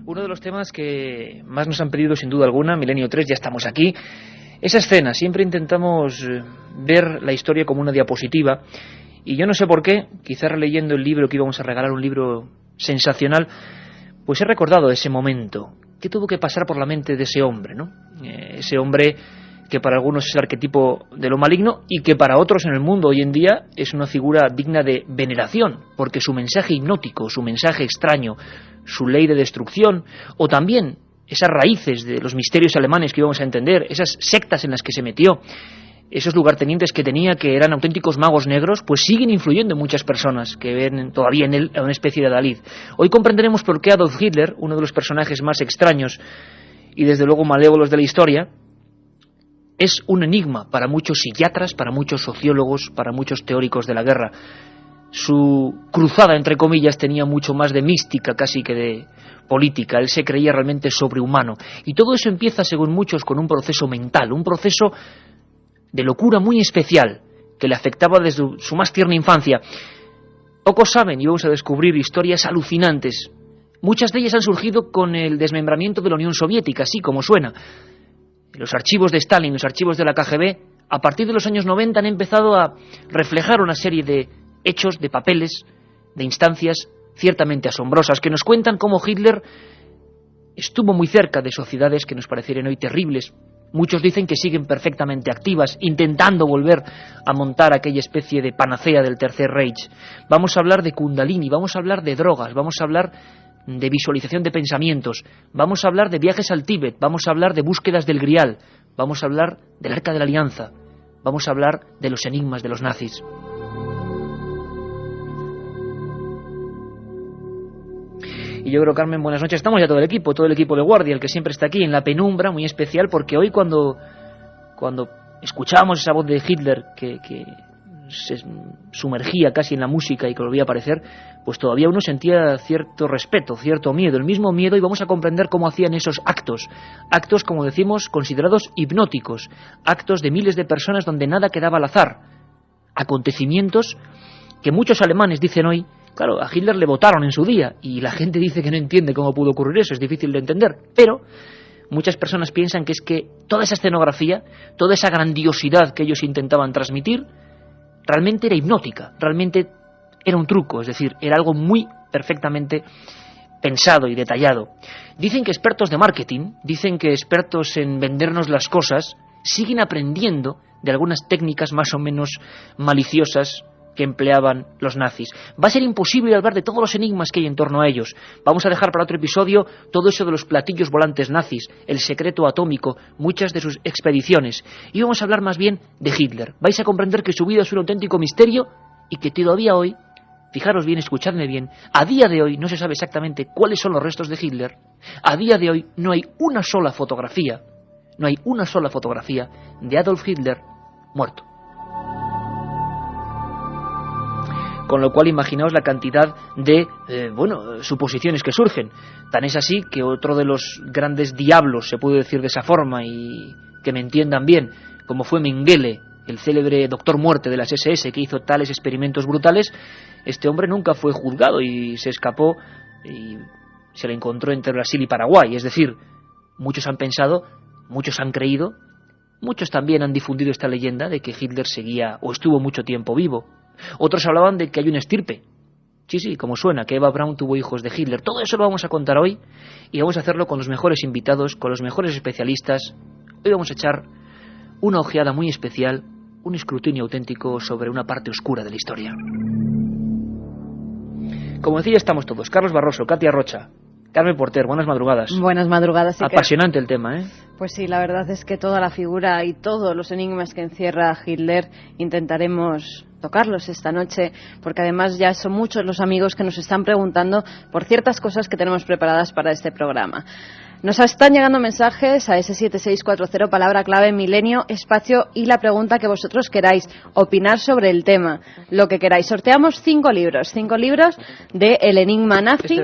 Uno de los temas que más nos han pedido sin duda alguna, Milenio 3, ya estamos aquí. Esa escena, siempre intentamos ver la historia como una diapositiva y yo no sé por qué, quizás releyendo el libro que íbamos a regalar, un libro sensacional, pues he recordado ese momento. ¿Qué tuvo que pasar por la mente de ese hombre, ¿no? Ese hombre que para algunos es el arquetipo de lo maligno y que para otros en el mundo hoy en día es una figura digna de veneración, porque su mensaje hipnótico, su mensaje extraño, su ley de destrucción, o también esas raíces de los misterios alemanes que íbamos a entender, esas sectas en las que se metió, esos lugartenientes que tenía, que eran auténticos magos negros, pues siguen influyendo en muchas personas que ven todavía en él a una especie de Dalí. Hoy comprenderemos por qué Adolf Hitler, uno de los personajes más extraños y desde luego malévolos de la historia, es un enigma para muchos psiquiatras, para muchos sociólogos, para muchos teóricos de la guerra. Su cruzada, entre comillas, tenía mucho más de mística casi que de política. Él se creía realmente sobrehumano. Y todo eso empieza, según muchos, con un proceso mental, un proceso de locura muy especial que le afectaba desde su más tierna infancia. Pocos saben, y vamos a descubrir historias alucinantes. Muchas de ellas han surgido con el desmembramiento de la Unión Soviética, así como suena. Los archivos de Stalin, los archivos de la KGB, a partir de los años 90 han empezado a reflejar una serie de hechos, de papeles, de instancias ciertamente asombrosas, que nos cuentan cómo Hitler estuvo muy cerca de sociedades que nos parecerían hoy terribles. Muchos dicen que siguen perfectamente activas, intentando volver a montar aquella especie de panacea del Tercer Reich. Vamos a hablar de Kundalini, vamos a hablar de drogas, vamos a hablar de visualización de pensamientos, vamos a hablar de viajes al Tíbet, vamos a hablar de búsquedas del Grial, vamos a hablar del Arca de la Alianza, vamos a hablar de los enigmas de los nazis. Y yo creo, Carmen, buenas noches. Estamos ya todo el equipo de guardia, el que siempre está aquí en la penumbra, muy especial, porque hoy cuando escuchábamos esa voz de Hitler que se sumergía casi en la música y que volvía a aparecer, pues todavía uno sentía cierto respeto, cierto miedo, el mismo miedo, y vamos a comprender cómo hacían esos actos, como decimos, considerados hipnóticos, actos de miles de personas donde nada quedaba al azar, acontecimientos que muchos alemanes dicen hoy. Claro, a Hitler le votaron en su día y la gente dice que no entiende cómo pudo ocurrir eso, es difícil de entender, pero muchas personas piensan que es que toda esa escenografía, toda esa grandiosidad que ellos intentaban transmitir, realmente era hipnótica, realmente era un truco, es decir, era algo muy perfectamente pensado y detallado. Dicen que expertos de marketing, dicen que expertos en vendernos las cosas, siguen aprendiendo de algunas técnicas más o menos maliciosas que empleaban los nazis. Va a ser imposible hablar de todos los enigmas que hay en torno a ellos. Vamos a dejar para otro episodio todo eso de los platillos volantes nazis, el secreto atómico, muchas de sus expediciones. Y vamos a hablar más bien de Hitler. Vais a comprender que su vida es un auténtico misterio y que todavía hoy, fijaros bien, escuchadme bien, a día de hoy no se sabe exactamente cuáles son los restos de Hitler. A día de hoy no hay una sola fotografía de Adolf Hitler muerto. Con lo cual imaginaos la cantidad de suposiciones que surgen. Tan es así que otro de los grandes diablos, se puede decir de esa forma, y que me entiendan bien, como fue Mengele, el célebre doctor muerte de las SS que hizo tales experimentos brutales, este hombre nunca fue juzgado y se escapó y se le encontró entre Brasil y Paraguay. Es decir, muchos han pensado, muchos han creído, muchos también han difundido esta leyenda de que Hitler seguía o estuvo mucho tiempo vivo. Otros hablaban de que hay una estirpe. Sí, como suena, que Eva Braun tuvo hijos de Hitler. Todo eso lo vamos a contar hoy y vamos a hacerlo con los mejores invitados, con los mejores especialistas. Hoy vamos a echar una ojeada muy especial, un escrutinio auténtico sobre una parte oscura de la historia. Como decía, estamos todos. Carlos Barroso, Katia Rocha, Carmen Porter, buenas madrugadas. Buenas madrugadas. Apasionante el tema, ¿eh? Pues sí, la verdad es que toda la figura y todos los enigmas que encierra Hitler intentaremos tocarlos esta noche, porque además ya son muchos los amigos que nos están preguntando por ciertas cosas que tenemos preparadas para este programa. Nos están llegando mensajes a ese 7640, palabra clave Milenio, espacio y la pregunta que vosotros queráis, opinar sobre el tema, lo que queráis. Sorteamos 5 libros de El Enigma Nazi,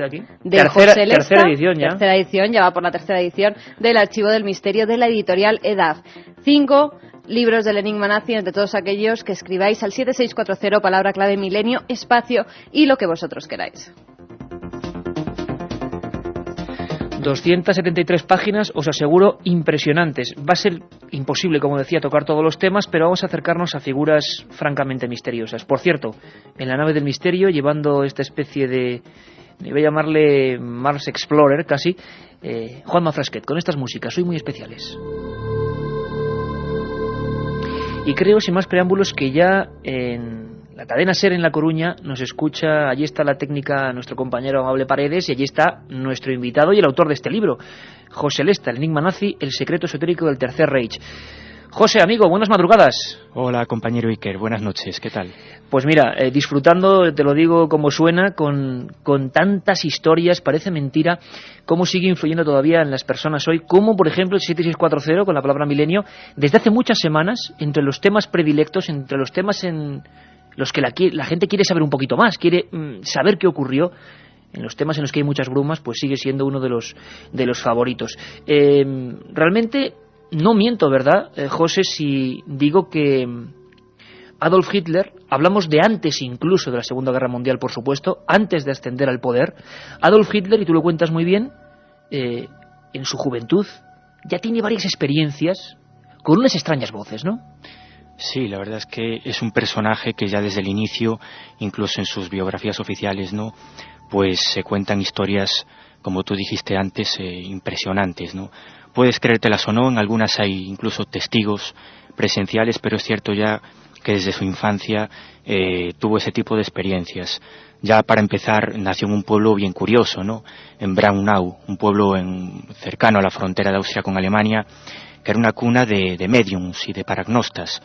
de José Lesta, tercera edición, ya va por la tercera edición, del Archivo del Misterio de la editorial EDAF. 5 libros del Enigma Nazi, entre todos aquellos que escribáis al 7640, palabra clave Milenio, espacio y lo que vosotros queráis. 273 páginas, os aseguro, impresionantes. Va a ser imposible, como decía, tocar todos los temas, pero vamos a acercarnos a figuras francamente misteriosas. Por cierto, en la nave del misterio, llevando esta especie de, voy a llamarle Mars Explorer casi, Juanma Frasquet, con estas músicas, hoy muy especiales. Y creo, sin más preámbulos, que ya en la cadena SER en La Coruña nos escucha, allí está la técnica, nuestro compañero Amable Paredes, y allí está nuestro invitado y el autor de este libro, José Lesta, el enigma nazi, el secreto esotérico del Tercer Reich. José, amigo, buenas madrugadas. Hola, compañero Iker, buenas noches, ¿qué tal? Pues mira, disfrutando, te lo digo como suena, con tantas historias, parece mentira cómo sigue influyendo todavía en las personas hoy, como por ejemplo el 7640, con la palabra milenio, desde hace muchas semanas, entre los temas predilectos, entre los temas en los que la gente quiere saber un poquito más, quiere saber qué ocurrió. En los temas en los que hay muchas brumas, pues sigue siendo uno de los favoritos. Realmente no miento, ¿verdad, José, si digo que Adolf Hitler, hablamos de antes incluso de la Segunda Guerra Mundial, por supuesto, antes de ascender al poder, Adolf Hitler, y tú lo cuentas muy bien, en su juventud ya tiene varias experiencias con unas extrañas voces, ¿no? Sí, la verdad es que es un personaje que ya desde el inicio, incluso en sus biografías oficiales, ¿no?, pues se cuentan historias, como tú dijiste antes, impresionantes, ¿no? Puedes creértelas o no, en algunas hay incluso testigos presenciales, pero es cierto ya que desde su infancia tuvo ese tipo de experiencias. Ya para empezar, nació en un pueblo bien curioso, ¿no?, en Braunau, un pueblo cercano a la frontera de Austria con Alemania, que era una cuna de médiums y de paragnostas.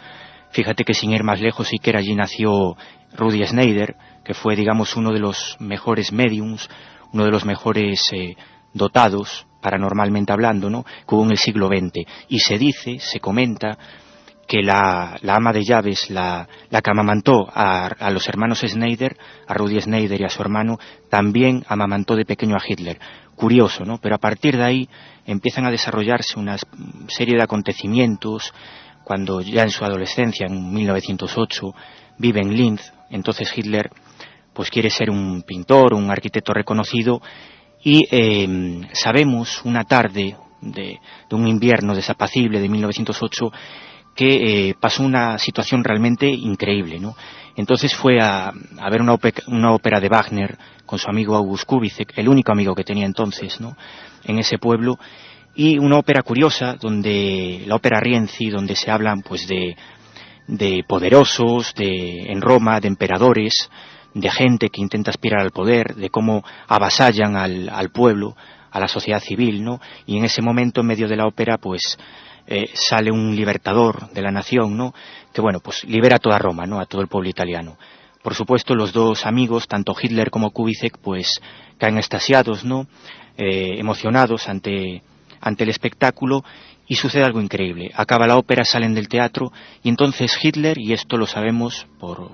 Fíjate que sin ir más lejos, sí que allí nació Rudi Schneider, que fue, digamos, uno de los mejores médiums, uno de los mejores dotados, paranormalmente hablando, ¿no?, que hubo en el siglo XX. Y se comenta, que la ama de llaves, la que amamantó a los hermanos Schneider, a Rudi Schneider y a su hermano, también amamantó de pequeño a Hitler. Curioso, ¿no? Pero a partir de ahí empiezan a desarrollarse una serie de acontecimientos, cuando ya en su adolescencia, en 1908, vive en Linz. Entonces Hitler pues quiere ser un pintor, un arquitecto reconocido, y sabemos una tarde de un invierno desapacible de 1908 que pasó una situación realmente increíble, ¿no? Entonces fue a ver una ópera de Wagner con su amigo August Kubizek, el único amigo que tenía entonces, ¿no?, en ese pueblo, y una ópera curiosa, donde la ópera Rienzi, donde se hablan pues de poderosos en Roma, de emperadores, de gente que intenta aspirar al poder, de cómo avasallan al pueblo, a la sociedad civil, ¿no? Y en ese momento, en medio de la ópera, pues sale un libertador de la nación, ¿no?, que bueno, pues libera toda Roma, ¿no?, a todo el pueblo italiano. Por supuesto, los dos amigos, tanto Hitler como Kubizek, pues caen extasiados, ¿no?, emocionados ante el espectáculo, y sucede algo increíble. Acaba la ópera, salen del teatro, y entonces Hitler, y esto lo sabemos por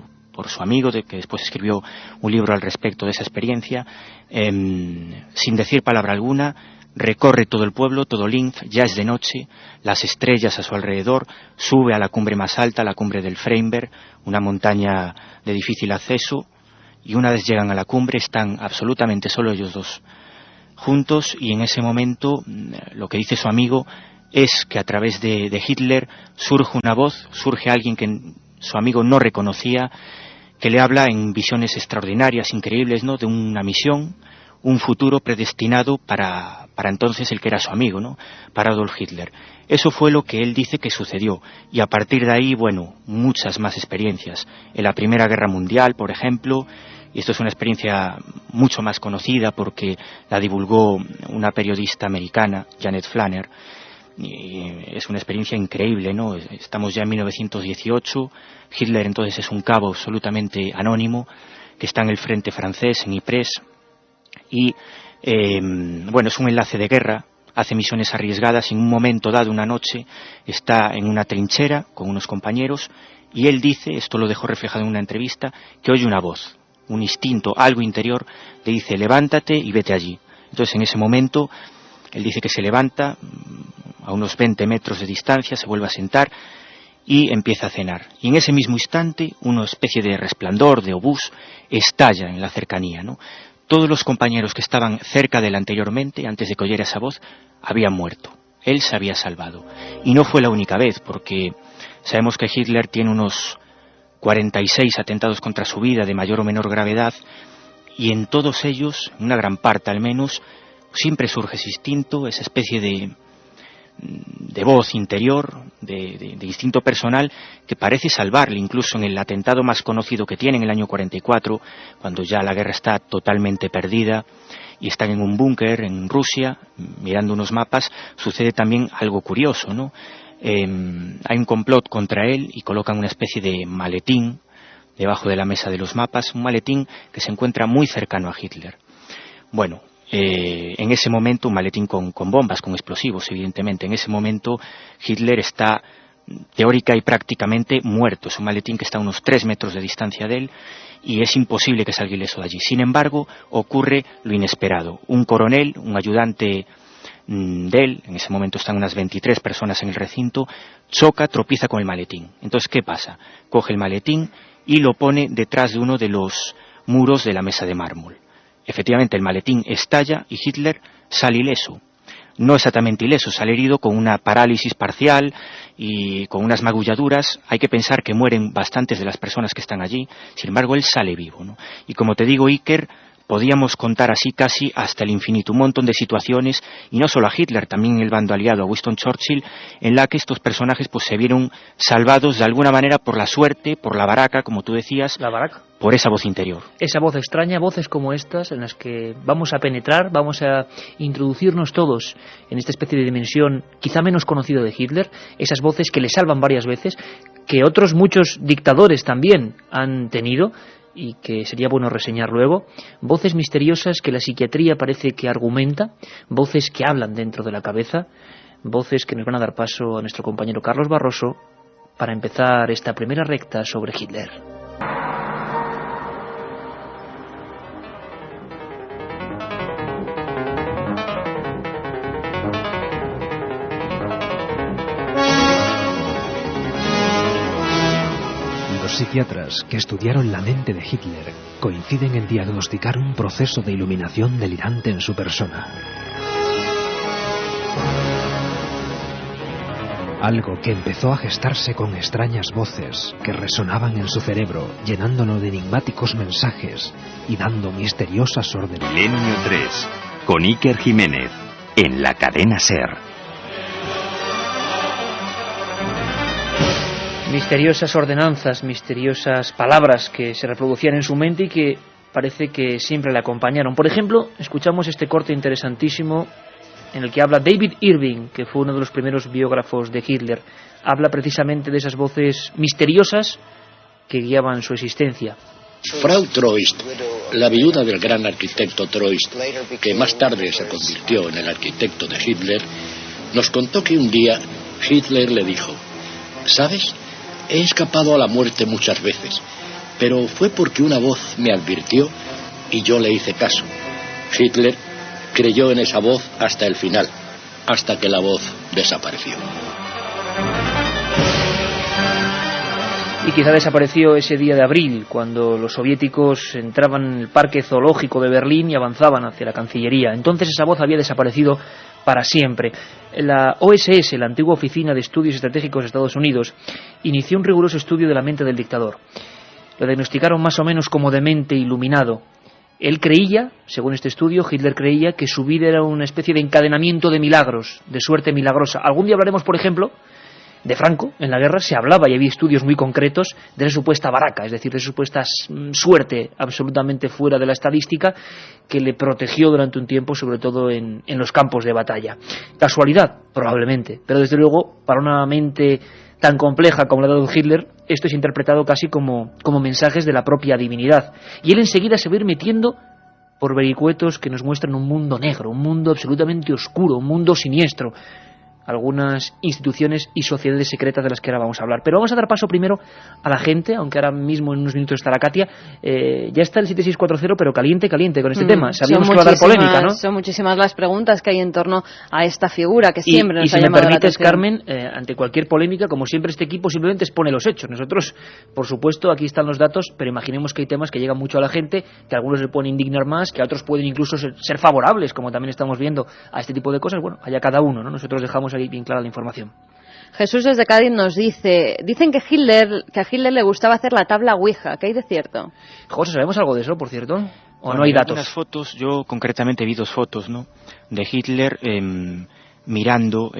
su amigo, que después escribió un libro al respecto de esa experiencia, sin decir palabra alguna, recorre todo el pueblo, todo Linz, ya es de noche, las estrellas a su alrededor, sube a la cumbre más alta, la cumbre del Freinberg, una montaña de difícil acceso, y una vez llegan a la cumbre están absolutamente solo ellos dos juntos, y en ese momento lo que dice su amigo es que a través de Hitler surge una voz, surge alguien que su amigo no reconocía, que le habla en visiones extraordinarias, increíbles, ¿no?, de una misión, un futuro predestinado para entonces el que era su amigo, ¿no?, para Adolf Hitler. Eso fue lo que él dice que sucedió, y a partir de ahí, bueno, muchas más experiencias. En la Primera Guerra Mundial, por ejemplo, y esto es una experiencia mucho más conocida porque la divulgó una periodista americana, Janet Flanner, y es una experiencia increíble, ¿no? Estamos ya en 1918, Hitler entonces es un cabo absolutamente anónimo que está en el frente francés, en Ypres, y bueno, es un enlace de guerra, hace misiones arriesgadas, y en un momento dado, una noche, está en una trinchera con unos compañeros, y él dice, esto lo dejó reflejado en una entrevista, que oye una voz, un instinto, algo interior, le dice, levántate y vete allí. Entonces en ese momento, él dice que se levanta, a unos 20 metros de distancia, se vuelve a sentar y empieza a cenar. Y en ese mismo instante, una especie de resplandor, de obús, estalla en la cercanía, ¿no? todos los compañeros que estaban cerca de él anteriormente, antes de que oyera esa voz, habían muerto. Él se había salvado. Y no fue la única vez, porque sabemos que Hitler tiene unos 46 atentados contra su vida de mayor o menor gravedad, y en todos ellos, una gran parte al menos, siempre surge ese instinto, esa especie de voz interior, de instinto personal, que parece salvarle. Incluso en el atentado más conocido que tiene en el año 44, cuando ya la guerra está totalmente perdida y están en un búnker en Rusia, mirando unos mapas, sucede también algo curioso, ¿no? Hay un complot contra él y colocan una especie de maletín debajo de la mesa de los mapas, un maletín que se encuentra muy cercano a Hitler. Bueno, en ese momento, un maletín con bombas, con explosivos, evidentemente. En ese momento Hitler está teórica y prácticamente muerto. Es un maletín que está a unos 3 metros de distancia de él y es imposible que salga ileso de allí. Sin embargo, ocurre lo inesperado. Un coronel, un ayudante de él, en ese momento están unas 23 personas en el recinto, choca, tropieza con el maletín. Entonces, ¿qué pasa? Coge el maletín y lo pone detrás de uno de los muros de la mesa de mármol. Efectivamente, el maletín estalla y Hitler sale ileso. No exactamente ileso, sale herido con una parálisis parcial y con unas magulladuras. Hay que pensar que mueren bastantes de las personas que están allí. Sin embargo, él sale vivo, ¿no? Y como te digo, Iker, podíamos contar así casi hasta el infinito, un montón de situaciones, y no solo a Hitler, también el bando aliado, a Winston Churchill, en la que estos personajes pues se vieron salvados de alguna manera por la suerte, por la baraca, como tú decías, La baraca. por esa voz interior. Esa voz extraña, voces como estas en las que vamos a penetrar, vamos a introducirnos todos en esta especie de dimensión quizá menos conocida de Hitler, esas voces que le salvan varias veces, que otros muchos dictadores también han tenido y que sería bueno reseñar luego, voces misteriosas que la psiquiatría parece que argumenta, voces que hablan dentro de la cabeza, voces que nos van a dar paso a nuestro compañero Carlos Barroso para empezar esta primera recta sobre Hitler. Los psiquiatras que estudiaron la mente de Hitler coinciden en diagnosticar un proceso de iluminación delirante en su persona. Algo que empezó a gestarse con extrañas voces que resonaban en su cerebro, llenándolo de enigmáticos mensajes y dando misteriosas órdenes. Milenio 3, con Iker Jiménez, en la cadena SER. Misteriosas ordenanzas, misteriosas palabras que se reproducían en su mente y que parece que siempre le acompañaron. Por ejemplo, escuchamos este corte interesantísimo en el que habla David Irving, que fue uno de los primeros biógrafos de Hitler. Habla precisamente de esas voces misteriosas que guiaban su existencia. Frau Troist, la viuda del gran arquitecto Troist, que más tarde se convirtió en el arquitecto de Hitler, nos contó que un día Hitler le dijo: ¿sabes? He escapado a la muerte muchas veces, pero fue porque una voz me advirtió y yo le hice caso. Hitler creyó en esa voz hasta el final, hasta que la voz desapareció. Y quizá desapareció ese día de abril, cuando los soviéticos entraban en el parque zoológico de Berlín y avanzaban hacia la Cancillería. Entonces esa voz había desaparecido para siempre. La OSS, la antigua Oficina de Estudios Estratégicos de Estados Unidos, inició un riguroso estudio de la mente del dictador. Lo diagnosticaron más o menos como demente iluminado. Él creía, según este estudio, Hitler creía que su vida era una especie de encadenamiento de milagros, de suerte milagrosa. Algún día hablaremos, por ejemplo, de Franco. En la guerra se hablaba y había estudios muy concretos de esa supuesta baraca, es decir, de esa supuesta suerte absolutamente fuera de la estadística que le protegió durante un tiempo, sobre todo en los campos de batalla. ¿Casualidad? Probablemente, pero desde luego, para una mente tan compleja como la de Hitler, esto es interpretado casi como mensajes de la propia divinidad. Y él enseguida se va a ir metiendo por vericuetos que nos muestran un mundo negro, un mundo absolutamente oscuro, un mundo siniestro. algunas instituciones y sociedades secretas de las que ahora vamos a hablar. Pero vamos a dar paso primero a la gente, aunque ahora mismo en unos minutos estará Katia. Ya está el 7640, pero caliente con este tema. Sabíamos que va a dar polémica, ¿no? Son muchísimas las preguntas que hay en torno a esta figura que siempre nos ha llamado la atención. Y si me permites, Carmen, ante cualquier polémica, como siempre este equipo simplemente expone los hechos. Nosotros, por supuesto, aquí están los datos, pero imaginemos que hay temas que llegan mucho a la gente, que a algunos le pueden indignar más, que a otros pueden incluso ser favorables, como también estamos viendo a este tipo de cosas. Bueno, allá cada uno, ¿no? Nosotros dejamos ahí bien clara la información. Jesús desde Cádiz nos dicen que a Hitler le gustaba hacer la tabla Ouija. ¿Qué hay de cierto? José, ¿sabemos algo de eso, por cierto? ¿O bueno, no hay datos? Unas fotos, yo concretamente vi 2 fotos, ¿no?, de Hitler mirando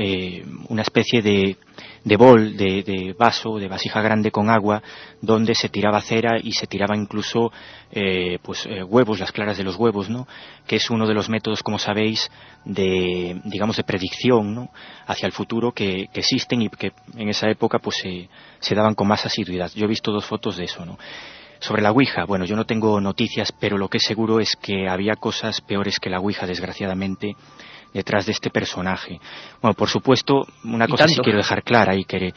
una especie de bol, de vaso, de vasija grande con agua, donde se tiraba cera y se tiraba incluso huevos, las claras de los huevos, ¿no?, que es uno de los métodos, como sabéis, de predicción, ¿no?, hacia el futuro que existen y que en esa época pues se daban con más asiduidad. Yo he visto 2 fotos de eso, ¿no? Sobre la Ouija, bueno, yo no tengo noticias, pero lo que es seguro es que había cosas peores que la Ouija, desgraciadamente, detrás de este personaje. Bueno, por supuesto, una cosa sí quiero dejar clara y que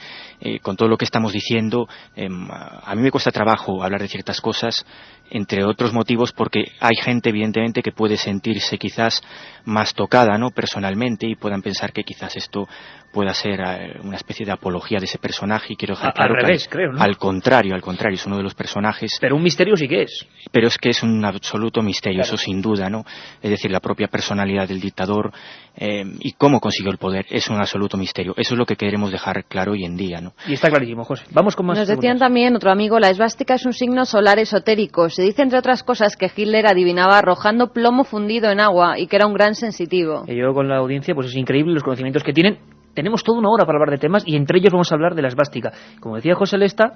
con todo lo que estamos diciendo, a mí me cuesta trabajo hablar de ciertas cosas, entre otros motivos porque hay gente evidentemente que puede sentirse quizás más tocada, ¿no?, personalmente, y puedan pensar que quizás esto pueda ser una especie de apología de ese personaje, y quiero dejar claro al revés, creo, ¿no? Al contrario, es uno de los personajes. Pero un misterio sí que es. Pero es que es un absoluto misterio, claro. Eso sin duda, ¿no? Es decir, la propia personalidad del dictador y cómo consiguió el poder es un absoluto misterio. Eso es lo que queremos dejar claro hoy en día, ¿no? Y está clarísimo, José. Vamos con más Nos preguntas. decían también, otro amigo, la esvástica es un signo solar esotérico. Se dice, entre otras cosas, que Hitler adivinaba arrojando plomo fundido en agua y que era un gran sensitivo. Yo con la audiencia, pues es increíble los conocimientos que tienen. Tenemos toda una hora para hablar de temas y entre ellos vamos a hablar de la esvástica. Como decía José Lesta,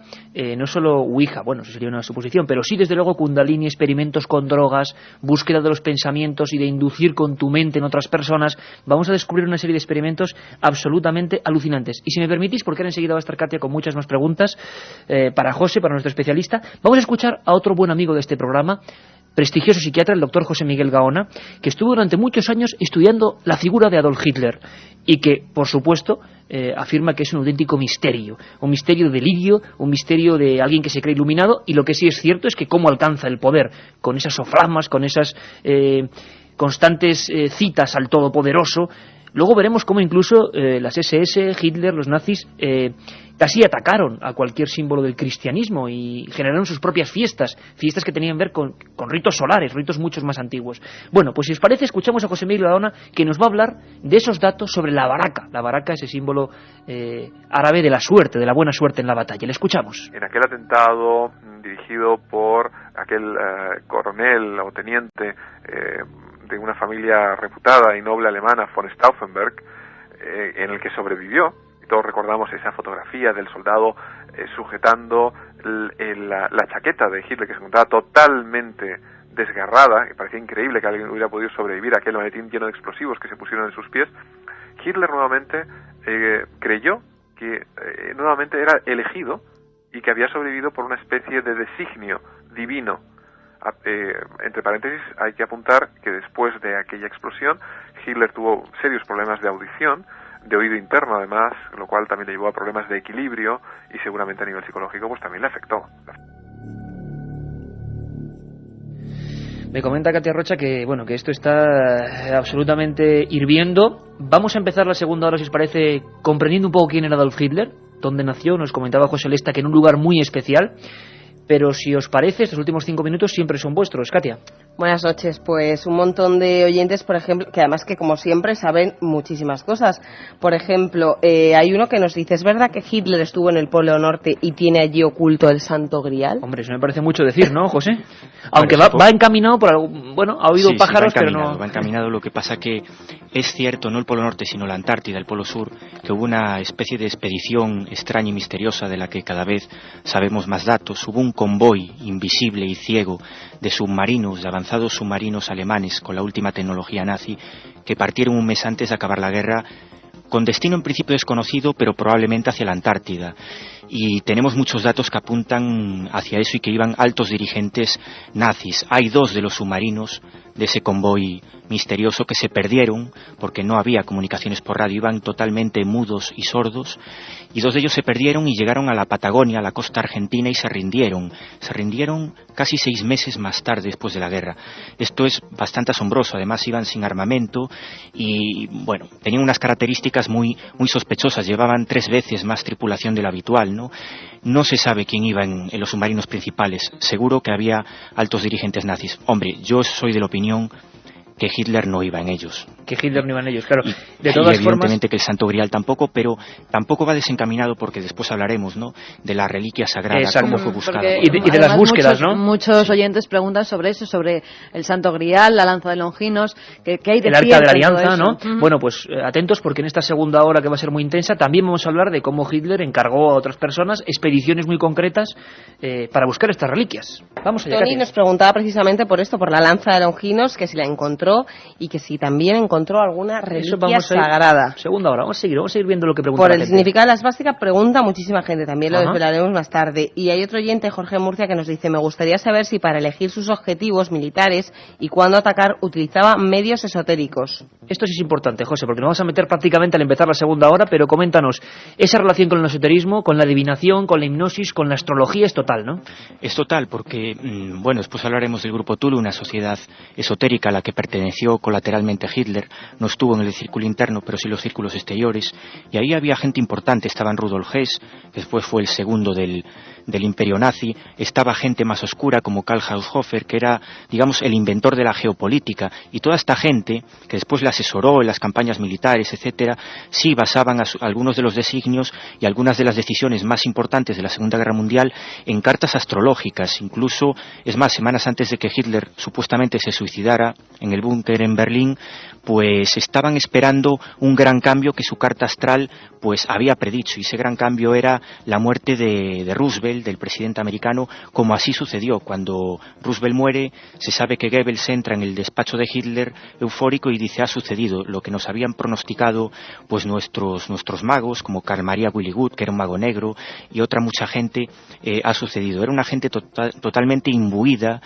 no solo Ouija, bueno, eso sería una suposición, pero sí desde luego Kundalini, experimentos con drogas, búsqueda de los pensamientos y de inducir con tu mente en otras personas. Vamos a descubrir una serie de experimentos absolutamente alucinantes. Y si me permitís, porque ahora enseguida va a estar Katia con muchas más preguntas para José, para nuestro especialista, vamos a escuchar a otro buen amigo de este programa, prestigioso psiquiatra, el doctor José Miguel Gaona, que estuvo durante muchos años estudiando la figura de Adolf Hitler y que, por supuesto, afirma que es un auténtico misterio, un misterio de delirio, un misterio de alguien que se cree iluminado, y lo que sí es cierto es que cómo alcanza el poder, con esas soflamas, con esas constantes citas al Todopoderoso. Luego veremos cómo incluso las SS, Hitler, los nazis, casi atacaron a cualquier símbolo del cristianismo y generaron sus propias fiestas que tenían que ver con ritos solares, ritos muchos más antiguos. Bueno, pues si os parece, escuchamos a José Miguel Gaona, que nos va a hablar de esos datos sobre la baraka. La baraka, ese símbolo árabe de la suerte, de la buena suerte en la batalla. Le escuchamos. En aquel atentado dirigido por aquel coronel o teniente de una familia reputada y noble alemana, von Stauffenberg, en el que sobrevivió. Y todos recordamos esa fotografía del soldado sujetando la chaqueta de Hitler, que se encontraba totalmente desgarrada, que parecía increíble que alguien hubiera podido sobrevivir a aquel maletín lleno de explosivos que se pusieron en sus pies. Hitler nuevamente creyó que nuevamente era elegido y que había sobrevivido por una especie de designio divino. Entre paréntesis, hay que apuntar que después de aquella explosión Hitler tuvo serios problemas de audición, de oído interno además, lo cual también le llevó a problemas de equilibrio y seguramente a nivel psicológico pues también le afectó. Me comenta Katia Rocha que bueno, que esto está absolutamente hirviendo. Vamos a empezar la segunda hora, si os parece, comprendiendo un poco quién era Adolf Hitler, dónde nació. Nos comentaba José Lesta que en un lugar muy especial. Pero si os parece, estos últimos 5 minutos siempre son vuestros. Katia. Buenas noches. Pues un montón de oyentes, por ejemplo, que además que como siempre saben muchísimas cosas. Por ejemplo, hay uno que nos dice, ¿es verdad que Hitler estuvo en el Polo Norte y tiene allí oculto el Santo Grial? Hombre, eso me parece mucho decir, ¿no, José? Aunque va encaminado por algo, bueno, ha oído pájaros, pero no... Va encaminado, lo que pasa que es cierto, no el Polo Norte, sino la Antártida, el Polo Sur, que hubo una especie de expedición extraña y misteriosa de la que cada vez sabemos más datos. Hubo un convoy invisible y ciego de submarinos, de avanzados submarinos alemanes con la última tecnología nazi, que partieron un mes antes de acabar la guerra, con destino en principio desconocido, pero probablemente hacia la Antártida. Y tenemos muchos datos que apuntan hacia eso y que iban altos dirigentes nazis. Hay 2 de los submarinos de ese convoy misterioso, que se perdieron porque no había comunicaciones por radio, iban totalmente mudos y sordos, y 2 de ellos se perdieron y llegaron a la Patagonia, a la costa argentina, y se rindieron casi 6 meses más tarde, después de la guerra. Esto es bastante asombroso. Además iban sin armamento y, bueno, tenían unas características muy sospechosas. Llevaban 3 veces más tripulación de lo habitual, ¿no? No se sabe quién iba en los submarinos principales. Seguro que había altos dirigentes nazis. Hombre, yo soy de la opinión que Hitler no iba en ellos. Que Hitler no iba en ellos, claro. De todas formas, evidentemente que el Santo Grial tampoco, pero tampoco va desencaminado, porque después hablaremos, ¿no?, de la reliquia sagrada, cómo fue buscada. Y de las búsquedas, ¿no? Muchos oyentes preguntan sobre eso, sobre el Santo Grial, la lanza de Longinos, que hay de el Arca de la Alianza, ¿no? Bueno, pues atentos, porque en esta segunda hora, que va a ser muy intensa, también vamos a hablar de cómo Hitler encargó a otras personas expediciones muy concretas para buscar estas reliquias. Vamos allá. Tony nos preguntaba precisamente por esto, por la lanza de Longinos, que si la encontró y que si también encontró alguna reliquia sagrada. Segunda hora, vamos a seguir viendo lo que pregunta por la el gente. Significado de la esvástica pregunta muchísima gente, también lo desvelaremos más tarde. Y hay otro oyente, Jorge Murcia, que nos dice: me gustaría saber si para elegir sus objetivos militares y cuándo atacar utilizaba medios esotéricos. Esto sí es importante, José, porque nos vamos a meter prácticamente al empezar la segunda hora, pero coméntanos, esa relación con el esoterismo, con la adivinación, con la hipnosis, con la astrología es total, ¿no? Es total, porque, bueno, después hablaremos del Grupo Tulu, una sociedad esotérica a la que perteneció colateralmente Hitler. No estuvo en el círculo interno, pero sí los círculos exteriores, y ahí había gente importante. Estaban Rudolf Hess, que después fue el segundo del imperio nazi. Estaba gente más oscura como Karl Haushofer, que era, digamos, el inventor de la geopolítica, y toda esta gente que después le asesoró en las campañas militares, etcétera, sí basaban algunos de los designios y algunas de las decisiones más importantes de la Segunda Guerra Mundial en cartas astrológicas. Incluso, es más, semanas antes de que Hitler supuestamente se suicidara en el búnker en Berlín, pues estaban esperando un gran cambio que su carta astral pues había predicho, y ese gran cambio era la muerte de Roosevelt, del presidente americano, como así sucedió. Cuando Roosevelt muere, se sabe que Goebbels entra en el despacho de Hitler eufórico y dice: ha sucedido lo que nos habían pronosticado pues nuestros magos, como Carl Maria Willigut, que era un mago negro, y otra mucha gente. Ha sucedido. Era una gente totalmente imbuida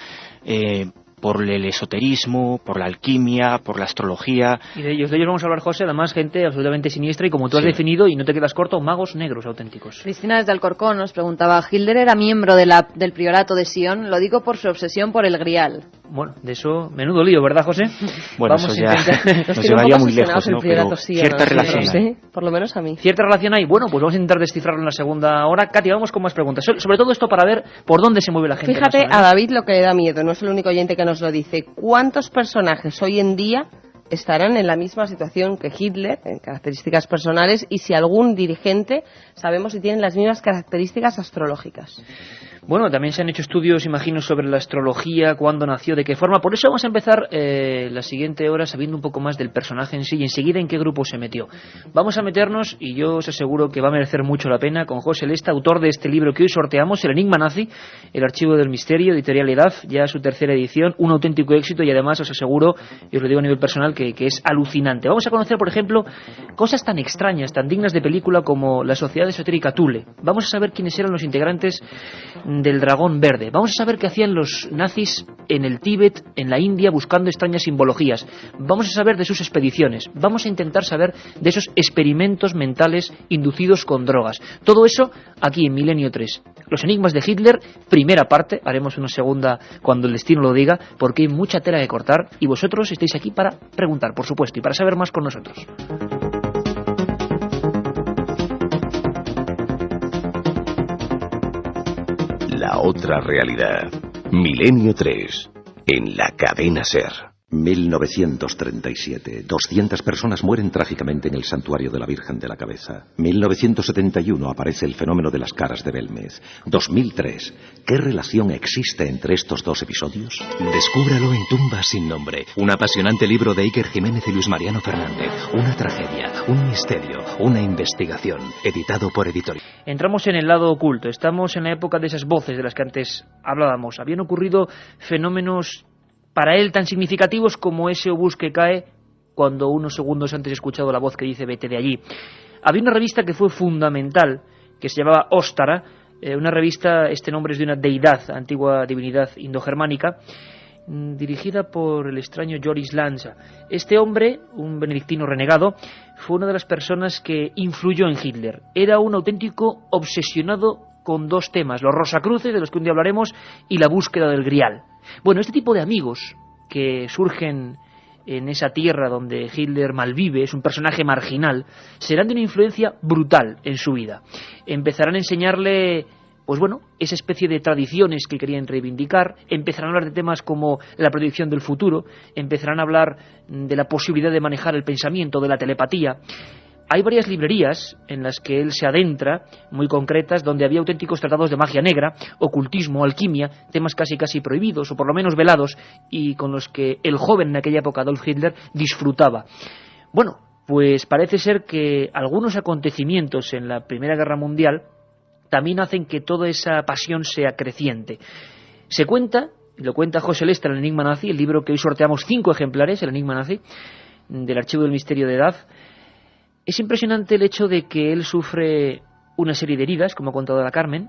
por el esoterismo, por la alquimia, por la astrología. Y de ellos vamos a hablar, José, además gente absolutamente siniestra, y como tú has definido, y no te quedas corto, magos negros auténticos. Cristina desde Alcorcón nos preguntaba: ¿Hitler era miembro del priorato de Sion? Lo digo por su obsesión por el Grial. Bueno, de eso, menudo lío, ¿verdad, José? Bueno, vamos eso ya nos llevaría muy lejos, ¿no? Pero cierta relación hay. Por lo menos a mí. ¿Cierta relación hay? Bueno, pues vamos a intentar descifrarlo en la segunda hora. Katy, vamos con más preguntas. Sobre todo esto para ver por dónde se mueve la gente. Fíjate, a David lo que le da miedo, no es el único oyente que nos lo dice. ¿Cuántos personajes hoy en día estarán en la misma situación que Hitler, en características personales, y si algún dirigente sabemos si tienen las mismas características astrológicas? Bueno, también se han hecho estudios, imagino, sobre la astrología, cuándo nació, de qué forma. Por eso vamos a empezar la siguiente hora sabiendo un poco más del personaje en sí y enseguida en qué grupo se metió. Vamos a meternos, y yo os aseguro que va a merecer mucho la pena, con José Lesta, autor de este libro que hoy sorteamos, El Enigma Nazi, el archivo del misterio, editorial EDAF, ya su tercera edición, un auténtico éxito, y además os aseguro, y os lo digo a nivel personal, que es alucinante. Vamos a conocer, por ejemplo, cosas tan extrañas, tan dignas de película como la Sociedad Esotérica Thule. Vamos a saber quiénes eran los integrantes del Dragón Verde. Vamos a saber qué hacían los nazis en el Tíbet, en la India, buscando extrañas simbologías. Vamos a saber de sus expediciones. Vamos a intentar saber de esos experimentos mentales inducidos con drogas. Todo eso aquí en Milenio 3. Los enigmas de Hitler, primera parte. Haremos una segunda cuando el destino lo diga, porque hay mucha tela que cortar y vosotros estáis aquí para preguntar, por supuesto, y para saber más con nosotros. La otra realidad. Milenio 3. En la cadena SER. 1937. 200 personas mueren trágicamente en el santuario de la Virgen de la Cabeza. 1971 aparece el fenómeno de las caras de Belmez. 2003. ¿Qué relación existe entre estos dos episodios? Descúbralo en Tumbas sin nombre. Un apasionante libro de Iker Jiménez y Luis Mariano Fernández. Una tragedia, un misterio, una investigación. Editado por Editorial. Entramos en el lado oculto. Estamos en la época de esas voces de las que antes hablábamos. Habían ocurrido fenómenos para él tan significativos como ese obús que cae cuando unos segundos antes he escuchado la voz que dice vete de allí. Había una revista que fue fundamental, que se llamaba Ostara, una revista, este nombre es de una deidad, antigua divinidad indogermánica, dirigida por el extraño Joris Lanza. Este hombre, un benedictino renegado, fue una de las personas que influyó en Hitler. Era un auténtico obsesionado con dos temas, los Rosacruces, de los que un día hablaremos, y la búsqueda del Grial. Bueno, este tipo de amigos que surgen en esa tierra donde Hitler malvive, es un personaje marginal, serán de una influencia brutal en su vida. Empezarán a enseñarle, pues bueno, esa especie de tradiciones que querían reivindicar, empezarán a hablar de temas como la predicción del futuro, empezarán a hablar de la posibilidad de manejar el pensamiento, de la telepatía. Hay varias librerías en las que él se adentra, muy concretas, donde había auténticos tratados de magia negra, ocultismo, alquimia, temas casi prohibidos, o por lo menos velados, y con los que el joven en aquella época, Adolf Hitler, disfrutaba. Bueno, pues parece ser que algunos acontecimientos en la Primera Guerra Mundial también hacen que toda esa pasión sea creciente. Se cuenta, lo cuenta José Lester en El Enigma Nazi, el libro que hoy sorteamos 5 ejemplares, El Enigma Nazi, del Archivo del Misterio de Daz. Es impresionante el hecho de que él sufre una serie de heridas, como ha contado la Carmen,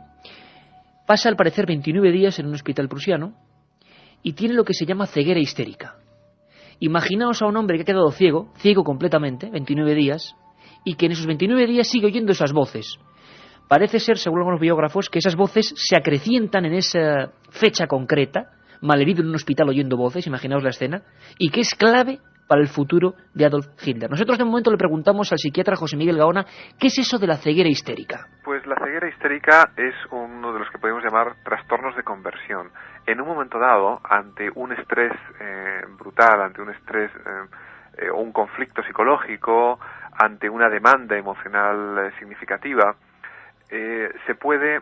pasa al parecer 29 días en un hospital prusiano y tiene lo que se llama ceguera histérica. Imaginaos a un hombre que ha quedado ciego completamente, 29 días, y que en esos 29 días sigue oyendo esas voces. Parece ser, según algunos biógrafos, que esas voces se acrecientan en esa fecha concreta, malherido en un hospital oyendo voces, imaginaos la escena, y que es clave para el futuro de Adolf Hitler. Nosotros de momento le preguntamos al psiquiatra José Miguel Gaona, ¿qué es eso de la ceguera histérica? Pues la ceguera histérica es uno de los que podemos llamar trastornos de conversión. En un momento dado, ante un estrés brutal, ante un estrés o un conflicto psicológico, ante una demanda emocional significativa, se puede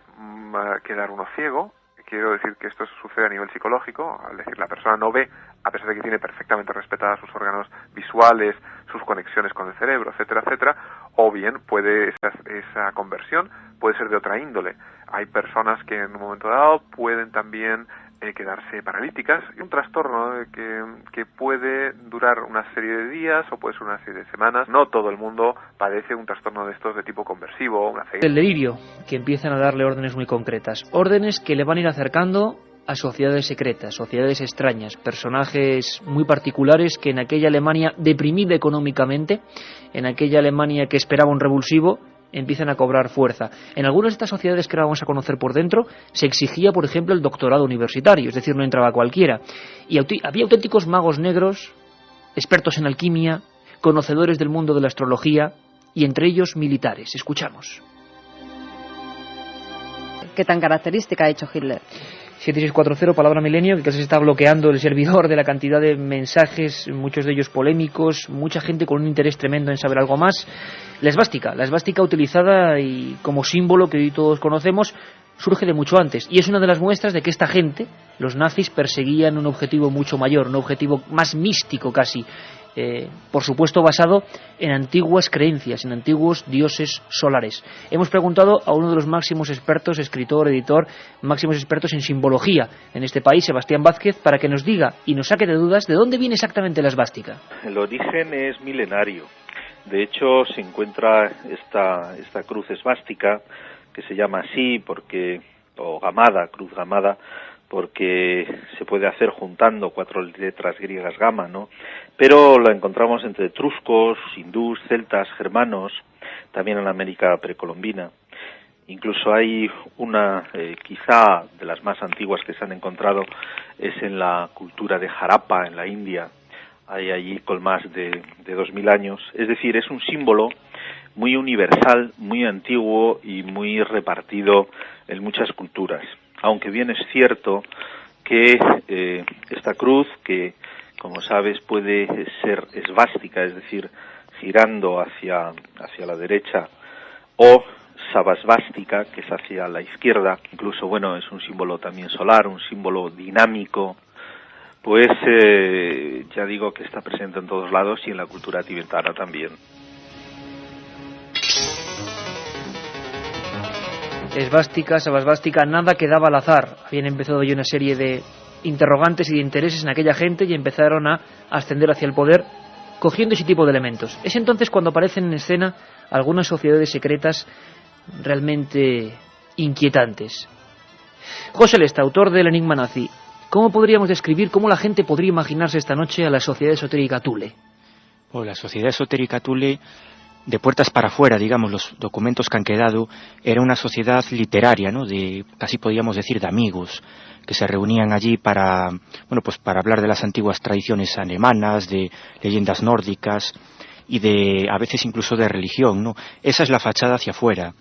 quedar uno ciego. Quiero decir que esto sucede a nivel psicológico, es decir, la persona no ve, a pesar de que tiene perfectamente respetadas sus órganos visuales, sus conexiones con el cerebro, etcétera, etcétera, o bien puede esa conversión puede ser de otra índole. Hay personas que en un momento dado pueden también quedarse paralíticas, y un trastorno que puede durar una serie de días o puede ser una serie de semanas. No todo el mundo padece un trastorno de estos de tipo conversivo, una ceguera. El delirio, que empiezan a darle órdenes muy concretas, órdenes que le van a ir acercando a sociedades secretas, sociedades extrañas, personajes muy particulares que en aquella Alemania deprimida económicamente, en aquella Alemania que esperaba un revulsivo, empiezan a cobrar fuerza. En algunas de estas sociedades que ahora vamos a conocer por dentro, se exigía, por ejemplo, el doctorado universitario, es decir, no entraba cualquiera. Y había auténticos magos negros, expertos en alquimia, conocedores del mundo de la astrología, y entre ellos militares. Escuchamos. ¿Qué tan característica ha hecho Hitler? 7640, palabra milenio, que casi se está bloqueando el servidor de la cantidad de mensajes, muchos de ellos polémicos, mucha gente con un interés tremendo en saber algo más. La esvástica utilizada y como símbolo que hoy todos conocemos, surge de mucho antes, y es una de las muestras de que esta gente, los nazis, perseguían un objetivo mucho mayor, un objetivo más místico casi, por supuesto basado en antiguas creencias, en antiguos dioses solares. Hemos preguntado a uno de los máximos expertos, escritor, editor, máximos expertos en simbología en este país, Sebastián Vázquez, para que nos diga y nos saque de dudas de dónde viene exactamente la esvástica. El origen es milenario. De hecho, se encuentra esta cruz esvástica, que se llama así porque, o gamada, cruz gamada, porque se puede hacer juntando 4 letras griegas gamma, ¿no? Pero la encontramos entre etruscos, hindús, celtas, germanos, también en la América precolombina. Incluso hay una, quizá de las más antiguas que se han encontrado, es en la cultura de Harappa, en la India. Hay allí con más de 2000 años. Es decir, es un símbolo muy universal, muy antiguo y muy repartido en muchas culturas. Aunque bien es cierto que esta cruz, que como sabes puede ser esvástica, es decir, girando hacia la derecha, o sabasvástica, que es hacia la izquierda, incluso, bueno, es un símbolo también solar, un símbolo dinámico, pues ya digo que está presente en todos lados y en la cultura tibetana también. Esvástica, sabasvástica, nada quedaba al azar. Habían empezado ya una serie de interrogantes y de intereses en aquella gente y empezaron a ascender hacia el poder cogiendo ese tipo de elementos. Es entonces cuando aparecen en escena algunas sociedades secretas realmente inquietantes. José Lesta, autor del Enigma Nazi, ¿Cómo podríamos describir, cómo la gente podría imaginarse esta noche a la Sociedad Esotérica Thule? Pues la Sociedad Esotérica Thule, de puertas para afuera, digamos, los documentos que han quedado, era una sociedad literaria, ¿no? Casi podríamos decir de amigos, que se reunían allí para hablar de las antiguas tradiciones alemanas, de leyendas nórdicas y a veces incluso de religión, ¿no? Esa es la fachada hacia afuera.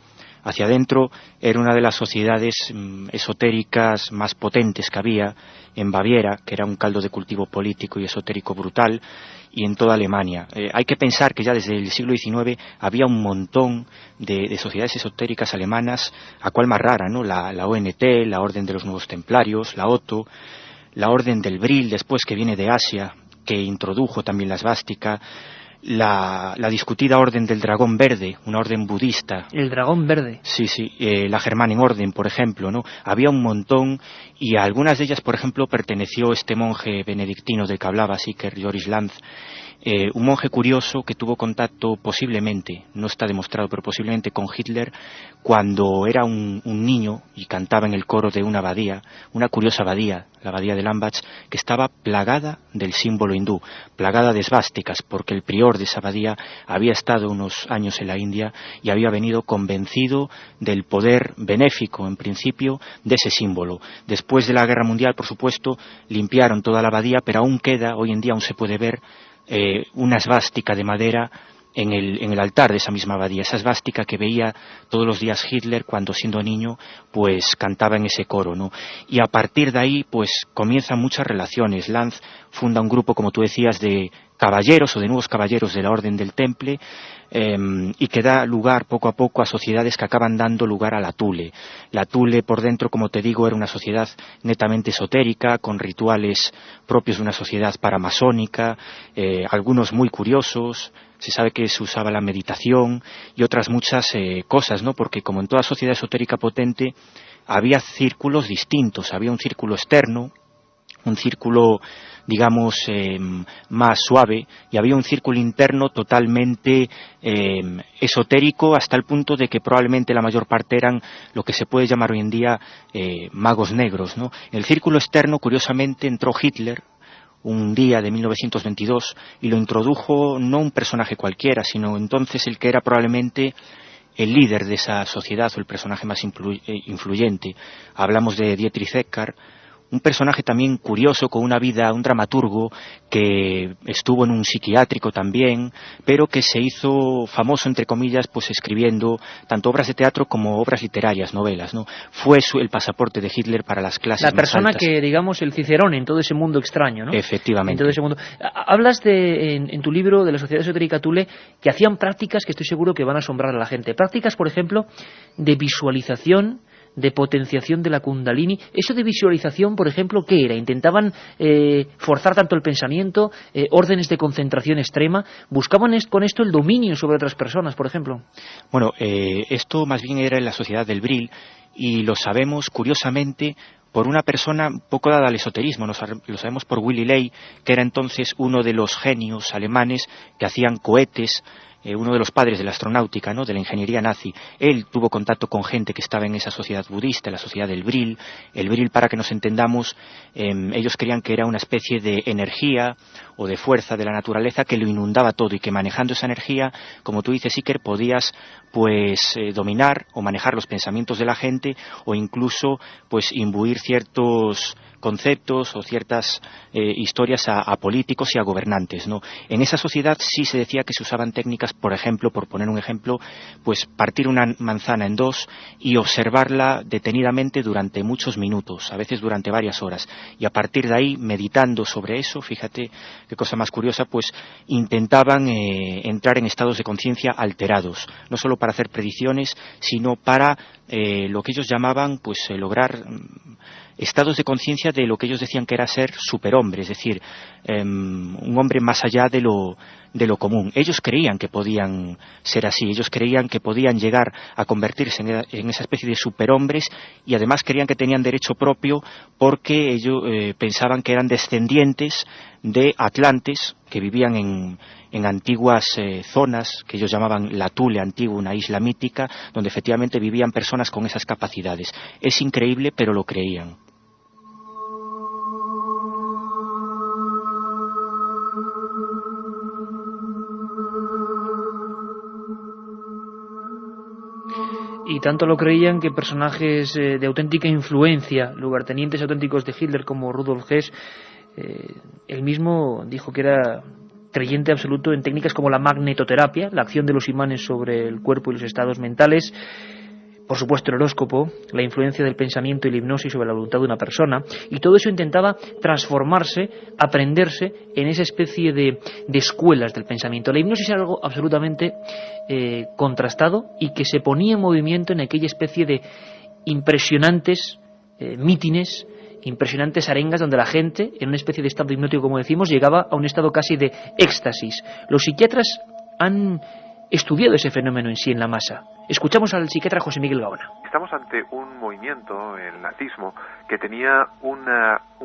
Hacia adentro era una de las sociedades esotéricas más potentes que había en Baviera, que era un caldo de cultivo político y esotérico brutal, y en toda Alemania. Hay que pensar que ya desde el siglo XIX había un montón de sociedades esotéricas alemanas, a cual más rara, ¿no? La ONT, la Orden de los Nuevos Templarios, la Otto, la Orden del Bril, después, que viene de Asia, que introdujo también la esvástica, la discutida Orden del Dragón Verde, una orden budista. El Dragón Verde. Sí, la Germanenorden, por ejemplo, ¿no? Había un montón, y a algunas de ellas, por ejemplo, perteneció este monje benedictino del que hablaba Sicker, Joris Lanz, un monje curioso que tuvo contacto posiblemente, no está demostrado, pero posiblemente con Hitler, cuando era un niño y cantaba en el coro de una abadía, una curiosa abadía, la abadía de Lambach, que estaba plagada del símbolo hindú, plagada de esvásticas, porque el prior de esa abadía había estado unos años en la India y había venido convencido del poder benéfico, en principio, de ese símbolo. Después de la Guerra Mundial, por supuesto, limpiaron toda la abadía, pero aún queda, hoy en día aún se puede ver una esvástica de madera en el altar de esa misma abadía, esa esvástica que veía todos los días Hitler cuando, siendo niño, pues cantaba en ese coro, ¿no? Y a partir de ahí pues comienzan muchas relaciones. Lanz funda un grupo, como tú decías, de caballeros o de nuevos caballeros de la Orden del Temple, y que da lugar poco a poco a sociedades que acaban dando lugar a la Thule. La Thule, por dentro, como te digo, era una sociedad netamente esotérica, con rituales propios de una sociedad paramasónica, algunos muy curiosos. Se sabe que se usaba la meditación y otras muchas cosas, ¿no? Porque, como en toda sociedad esotérica potente, había círculos distintos. Había un círculo externo, un círculo, digamos, más suave, y había un círculo interno totalmente esotérico, hasta el punto de que probablemente la mayor parte eran lo que se puede llamar hoy en día magos negros, ¿no? En el círculo externo, curiosamente, entró Hitler un día de 1922 y lo introdujo no un personaje cualquiera, sino entonces el que era probablemente el líder de esa sociedad, o el personaje más influyente. Hablamos de Dietrich Eckart, un personaje también curioso, con una vida, un dramaturgo que estuvo en un psiquiátrico también, pero que se hizo famoso, entre comillas, pues escribiendo tanto obras de teatro como obras literarias, novelas, ¿no? Fue el pasaporte de Hitler para las clases más altas. La persona altas. Que, digamos, el Cicerón en todo ese mundo extraño, ¿no? Efectivamente. En todo ese mundo. Hablas en tu libro de la Sociedad Esotérica Thule que hacían prácticas que estoy seguro que van a asombrar a la gente. Prácticas, por ejemplo, de visualización, de potenciación de la Kundalini. Eso de visualización, por ejemplo, ¿qué era? ¿Intentaban forzar tanto el pensamiento, órdenes de concentración extrema? ¿Buscaban con esto el dominio sobre otras personas, por ejemplo? Bueno, esto más bien era en la sociedad del Bril, y lo sabemos, curiosamente, por una persona poco dada al esoterismo. Lo sabemos por Willy Ley, que era entonces uno de los genios alemanes que hacían cohetes, uno de los padres de la astronáutica, ¿no?, de la ingeniería nazi. Él tuvo contacto con gente que estaba en esa sociedad budista, la sociedad del Bril. El Bril, para que nos entendamos, ellos creían que era una especie de energía o de fuerza de la naturaleza que lo inundaba todo, y que manejando esa energía, como tú dices, Iker, podías pues dominar o manejar los pensamientos de la gente, o incluso pues imbuir ciertos conceptos o ciertas historias a políticos y a gobernantes, ¿no? En esa sociedad sí se decía que se usaban técnicas, por ejemplo, por poner un ejemplo, pues partir una manzana en dos y observarla detenidamente durante muchos minutos, a veces durante varias horas, y a partir de ahí, meditando sobre eso, fíjate qué cosa más curiosa, pues intentaban entrar en estados de conciencia alterados, no solo para hacer predicciones, sino para lo que ellos llamaban, pues lograr estados de conciencia de lo que ellos decían que era ser superhombre, es decir, un hombre más allá de lo común. Ellos creían que podían ser así, ellos creían que podían llegar a convertirse en esa especie de superhombres, y además creían que tenían derecho propio, porque ellos pensaban que eran descendientes de atlantes que vivían en antiguas zonas que ellos llamaban la Thule antigua, una isla mítica, donde efectivamente vivían personas con esas capacidades. Es increíble, pero lo creían. Y tanto lo creían que personajes de auténtica influencia, lugartenientes auténticos de Hitler como Rudolf Hess, él mismo dijo que era creyente absoluto en técnicas como la magnetoterapia, la acción de los imanes sobre el cuerpo y los estados mentales, por supuesto el horóscopo, la influencia del pensamiento y la hipnosis sobre la voluntad de una persona, y todo eso intentaba transformarse, aprenderse en esa especie de escuelas del pensamiento. La hipnosis era algo absolutamente contrastado y que se ponía en movimiento en aquella especie de impresionantes mítines, impresionantes arengas donde la gente, en una especie de estado hipnótico, como decimos, llegaba a un estado casi de éxtasis. Los psiquiatras han estudiado ese fenómeno en sí en la masa. Escuchamos al psiquiatra José Miguel Gaona. Estamos ante un movimiento, el nazismo, que tenía un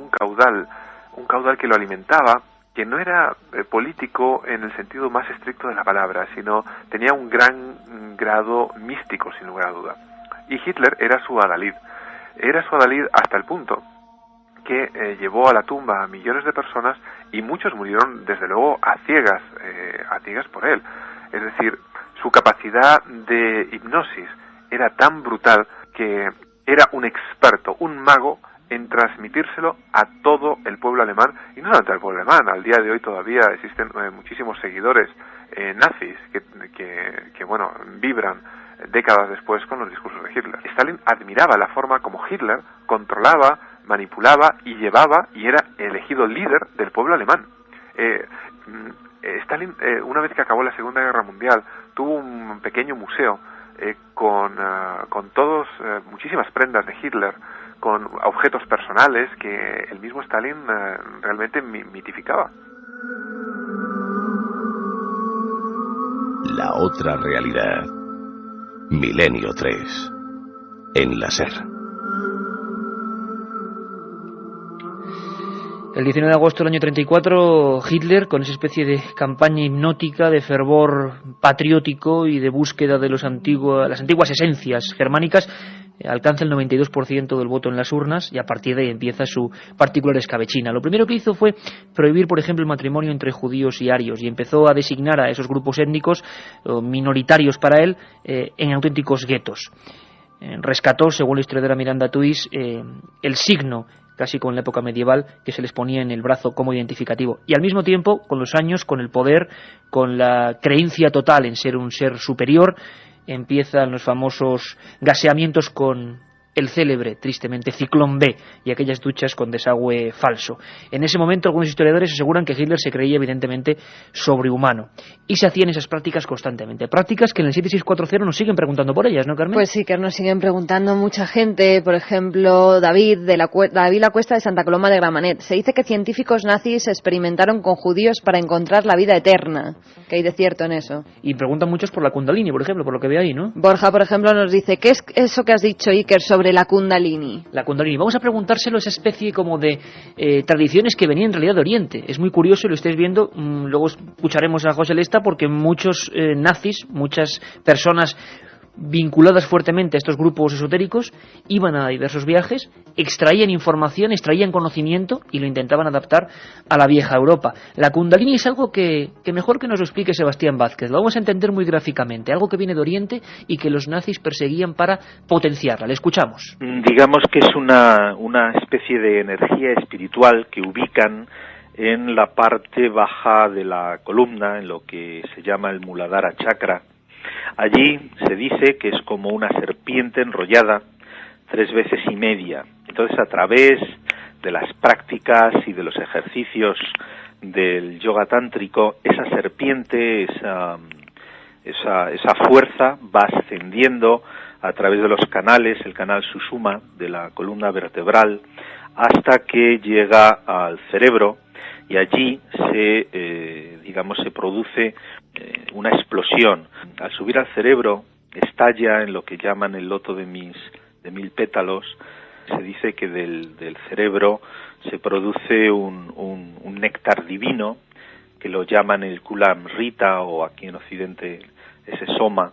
caudal que lo alimentaba, que no era político en el sentido más estricto de la palabra, sino tenía un gran grado místico, sin lugar a duda. Y Hitler era su adalid. Era su adalid hasta el punto que llevó a la tumba a millones de personas y muchos murieron, desde luego, a ciegas por él. Es decir, su capacidad de hipnosis era tan brutal que era un experto, un mago en transmitírselo a todo el pueblo alemán, y no solamente al pueblo alemán. Al día de hoy todavía existen muchísimos seguidores nazis que bueno, vibran décadas después con los discursos de Hitler. Stalin admiraba la forma como Hitler controlaba, manipulaba y llevaba y era elegido líder del pueblo alemán. Stalin, una vez que acabó la Segunda Guerra Mundial, tuvo un pequeño museo con muchísimas prendas de Hitler, con objetos personales que el mismo Stalin realmente mitificaba. La otra realidad. Milenio 3. En la SER. El 19 de agosto del año 34, Hitler, con esa especie de campaña hipnótica, de fervor patriótico y de búsqueda de las antiguas esencias germánicas, alcanza el 92% del voto en las urnas y a partir de ahí empieza su particular escabechina. Lo primero que hizo fue prohibir, por ejemplo, el matrimonio entre judíos y arios y empezó a designar a esos grupos étnicos minoritarios para él en auténticos guetos. Rescató, según la historiadora Miranda Tuis, el signo, casi con la época medieval, que se les ponía en el brazo como identificativo. Y al mismo tiempo, con los años, con el poder, con la creencia total en ser un ser superior, empiezan los famosos gaseamientos con el célebre, tristemente, Ciclón B y aquellas duchas con desagüe falso. En ese momento algunos historiadores aseguran que Hitler se creía evidentemente sobrehumano y se hacían esas prácticas constantemente, prácticas que en el 7640 nos siguen preguntando por ellas, ¿no, Carmen? Pues sí, que nos siguen preguntando mucha gente, por ejemplo, David La Cuesta de Santa Coloma de Gramenet. Se dice que científicos nazis experimentaron con judíos para encontrar la vida eterna. ¿Qué hay de cierto en eso? Y preguntan muchos por la Kundalini, por ejemplo, por lo que ve ahí, ¿no? Borja, por ejemplo, nos dice, ¿qué es eso que has dicho, Iker, sobre la Kundalini? La Kundalini. Vamos a preguntárselo, esa especie como de tradiciones que venían en realidad de Oriente. Es muy curioso y lo estáis viendo. Luego escucharemos a José Lesta porque muchos nazis, muchas personas vinculadas fuertemente a estos grupos esotéricos, iban a diversos viajes, extraían información, extraían conocimiento y lo intentaban adaptar a la vieja Europa. La Kundalini es algo que mejor que nos lo explique Sebastián Vázquez. Lo vamos a entender muy gráficamente, algo que viene de Oriente y que los nazis perseguían para potenciarla. Le escuchamos. Digamos que es una especie de energía espiritual que ubican en la parte baja de la columna, en lo que se llama el Muladhara Chakra. Allí se dice que es como una serpiente enrollada 3 veces y media. Entonces, a través de las prácticas y de los ejercicios del yoga tántrico, esa serpiente, esa fuerza va ascendiendo a través de los canales, el canal Sushumna de la columna vertebral, hasta que llega al cerebro y allí se produce una explosión. Al subir al cerebro estalla en lo que llaman el loto de 1000 pétalos. Se dice que del cerebro se produce un néctar divino que lo llaman el Kulamrita, o aquí en Occidente ese soma,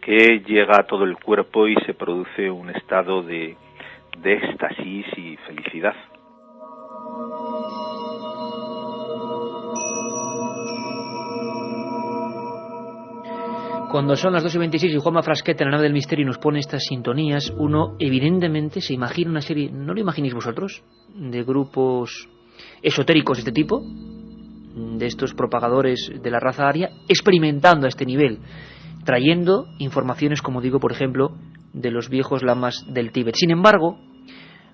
que llega a todo el cuerpo y se produce un estado de éxtasis y felicidad. Cuando son las 2:26 y Juanma Frasqueta en la nave del misterio nos pone estas sintonías, uno evidentemente se imagina una serie, ¿no lo imagináis vosotros?, de grupos esotéricos de este tipo, de estos propagadores de la raza aria, experimentando a este nivel, trayendo informaciones, como digo, por ejemplo, de los viejos lamas del Tíbet. Sin embargo,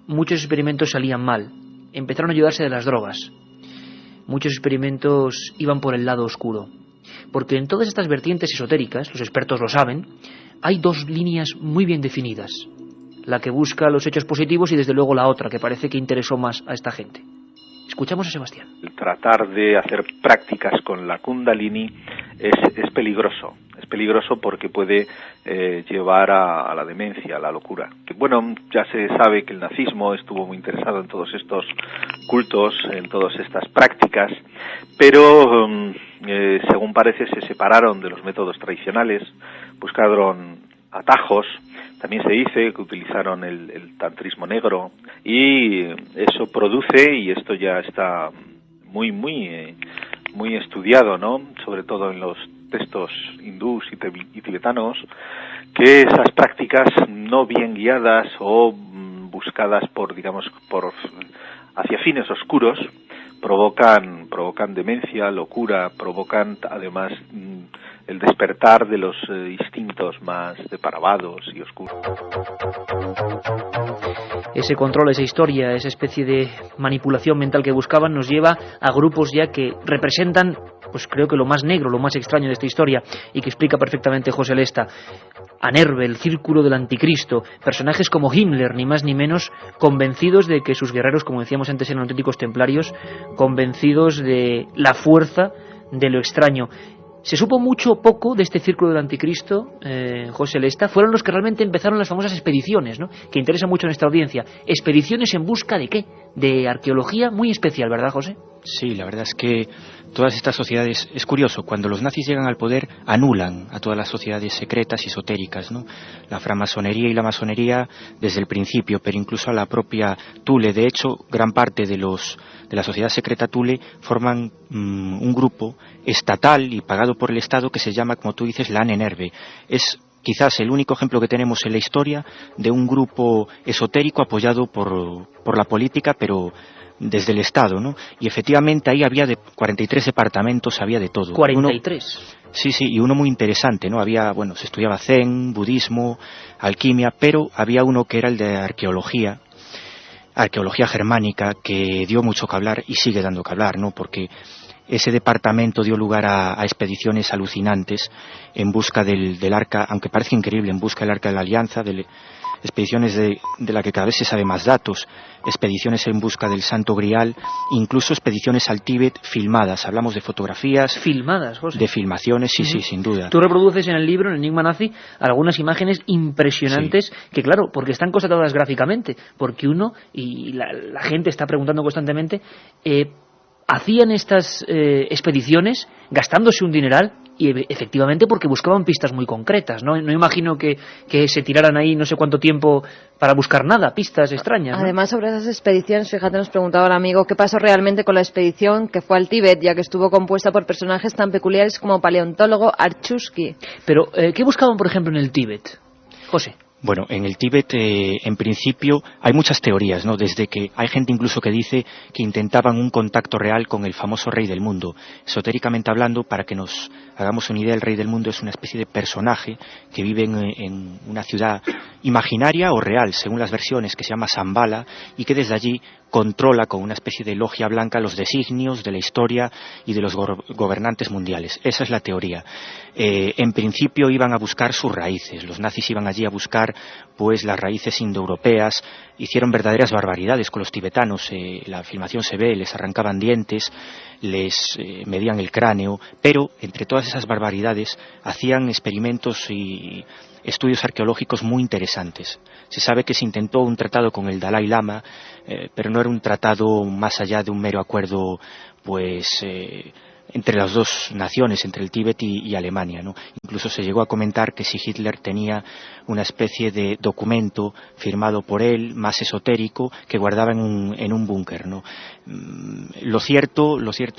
muchos experimentos salían mal, empezaron a ayudarse de las drogas, muchos experimentos iban por el lado oscuro. Porque en todas estas vertientes esotéricas, los expertos lo saben, hay dos líneas muy bien definidas. La que busca los hechos positivos y desde luego la otra, que parece que interesó más a esta gente. Escuchamos a Sebastián. El tratar de hacer prácticas con la Kundalini es peligroso. Es peligroso porque puede llevar a la demencia, a la locura. Que, bueno, ya se sabe que el nazismo estuvo muy interesado en todos estos cultos, en todas estas prácticas, pero según parece se separaron de los métodos tradicionales, buscaron atajos. También se dice que utilizaron el tantrismo negro y eso produce, y esto ya está muy estudiado, ¿no?, sobre todo en los textos hindús y tibetanos, que esas prácticas no bien guiadas o buscadas hacia fines oscuros provocan demencia, locura, provocan además el despertar de los instintos más depravados y oscuros. Ese control, esa historia, esa especie de manipulación mental que buscaban nos lleva a grupos ya que representan, pues creo que lo más negro, lo más extraño de esta historia, y que explica perfectamente José Lesta. Anerve, el círculo del anticristo, personajes como Himmler, ni más ni menos, convencidos de que sus guerreros, como decíamos antes, eran auténticos templarios, convencidos de la fuerza de lo extraño. Se supo mucho o poco de este círculo del anticristo, José Lesta. Fueron los que realmente empezaron las famosas expediciones, ¿no?, que interesa mucho a nuestra audiencia. Expediciones en busca de ¿qué? De arqueología muy especial, ¿verdad, José? Sí, la verdad es que todas estas sociedades, es curioso, cuando los nazis llegan al poder anulan a todas las sociedades secretas y esotéricas, ¿no? La francmasonería y la masonería desde el principio, pero incluso a la propia Thule. De hecho, gran parte de la sociedad secreta Thule forman un grupo estatal y pagado por el Estado que se llama, como tú dices, la Ahnenerbe. Es quizás el único ejemplo que tenemos en la historia de un grupo esotérico apoyado por la política, pero desde el Estado, ¿no? Y efectivamente ahí había 43 departamentos, había de todo. 43. Sí, y uno muy interesante, ¿no? Se estudiaba Zen, budismo, alquimia, pero había uno que era el de arqueología germánica, que dio mucho que hablar y sigue dando que hablar, ¿no? Porque ese departamento dio lugar a expediciones alucinantes en busca del arca, aunque parece increíble, en busca del arca de la alianza, expediciones de la que cada vez se sabe más datos, expediciones en busca del Santo Grial, incluso expediciones al Tíbet filmadas. Hablamos de fotografías. Filmadas, José. De filmaciones, sí, sin duda. Tú reproduces en el libro, en Enigma Nazi, algunas imágenes impresionantes, que claro, porque están constatadas gráficamente, porque uno, y la gente está preguntando constantemente, hacían estas expediciones gastándose un dineral, y efectivamente porque buscaban pistas muy concretas, ¿no? No imagino que se tiraran ahí no sé cuánto tiempo para buscar nada, pistas extrañas, ¿no? Además, sobre esas expediciones, fíjate, nos preguntaba el amigo qué pasó realmente con la expedición que fue al Tíbet, ya que estuvo compuesta por personajes tan peculiares como paleontólogo Archusky. Pero, ¿qué buscaban, por ejemplo, en el Tíbet, José? Bueno, en el Tíbet, en principio, hay muchas teorías, ¿no? Desde que hay gente incluso que dice que intentaban un contacto real con el famoso rey del mundo. Esotéricamente hablando, para que nos hagamos una idea, el rey del mundo es una especie de personaje que vive en una ciudad imaginaria o real, según las versiones, que se llama Shambhala, y que desde allí controla con una especie de logia blanca los designios de la historia y de los gobernantes mundiales. Esa es la teoría. En principio iban a buscar sus raíces. Los nazis iban allí a buscar pues las raíces indoeuropeas. Hicieron verdaderas barbaridades con los tibetanos. La filmación se ve, les arrancaban dientes, les medían el cráneo, pero entre todas esas barbaridades hacían experimentos y estudios arqueológicos muy interesantes. Se sabe que se intentó un tratado con el Dalai Lama, pero no era un tratado más allá de un mero acuerdo, entre las dos naciones, entre el Tíbet y Alemania, ¿no? Incluso se llegó a comentar que si Hitler tenía una especie de documento firmado por él, más esotérico, que guardaba en un búnker, ¿no? Lo cierto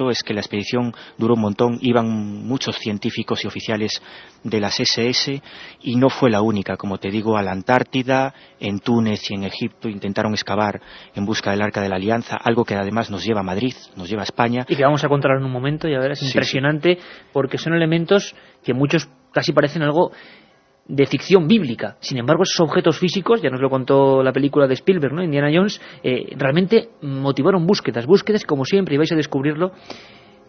es que la expedición duró un montón, iban muchos científicos y oficiales de las SS y no fue la única, como te digo, a la Antártida, en Túnez y en Egipto intentaron excavar en busca del Arca de la Alianza, algo que además nos lleva a Madrid, nos lleva a España. Y que vamos a controlar en un momento, y a ver, es impresionante, porque son elementos que muchos casi parecen algo de ficción bíblica. Sin embargo, esos objetos físicos, ya nos lo contó la película de Spielberg, ¿no? Indiana Jones, realmente motivaron búsquedas, como siempre, y vais a descubrirlo,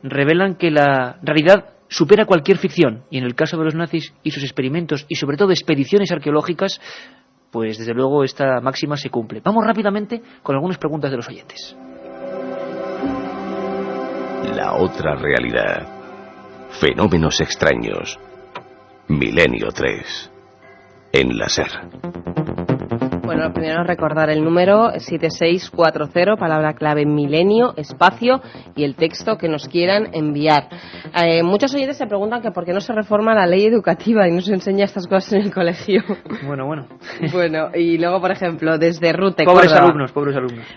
revelan que la realidad supera cualquier ficción, y en el caso de los nazis y sus experimentos, y sobre todo expediciones arqueológicas, pues desde luego esta máxima se cumple. Vamos rápidamente con algunas preguntas de los oyentes. La otra realidad. Fenómenos extraños. Milenio 3. En la SER. Bueno, lo primero es recordar el número 7640, palabra clave milenio, espacio y el texto que nos quieran enviar. Muchos oyentes se preguntan que por qué no se reforma la ley educativa y no se enseña estas cosas en el colegio. Bueno. Bueno, y luego, por ejemplo, desde Rute, pobres Córdoba, alumnos.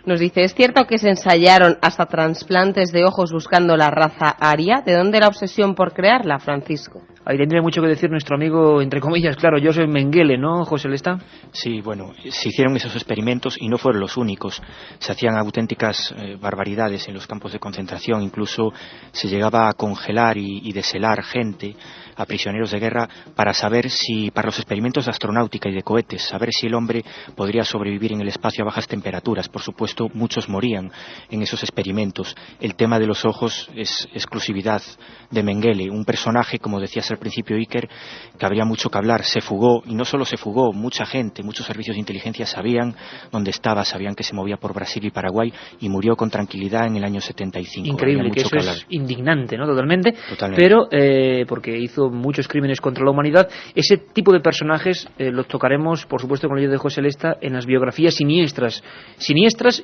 nos dice, ¿es cierto que se ensayaron hasta trasplantes de ojos buscando la raza aria? ¿De dónde la obsesión por crearla, Francisco? Ahí tendría mucho que decir nuestro amigo, entre comillas, claro, Joseph Mengele, ¿no, José Lesta? Sí, bueno, se hicieron esos experimentos y no fueron los únicos. Se hacían auténticas barbaridades en los campos de concentración, incluso se llegaba a congelar y deshelar gente, a prisioneros de guerra, para saber si, para los experimentos de astronáutica y de cohetes, saber si el hombre podría sobrevivir en el espacio a bajas temperaturas. Por supuesto, muchos morían en esos experimentos. El tema de los ojos es exclusividad de Mengele, un personaje, como decías al principio, Iker, que habría mucho que hablar. Se fugó, y no solo se fugó, mucha gente, muchos servicios de inteligencia sabían dónde estaba, sabían que se movía por Brasil y Paraguay, y murió con tranquilidad en el año 75. Increíble, que eso es indignante, ¿no? Totalmente. Pero, porque hizo muchos crímenes contra la humanidad. Ese tipo de personajes los tocaremos, por supuesto, con el de José Lesta, en las biografías siniestras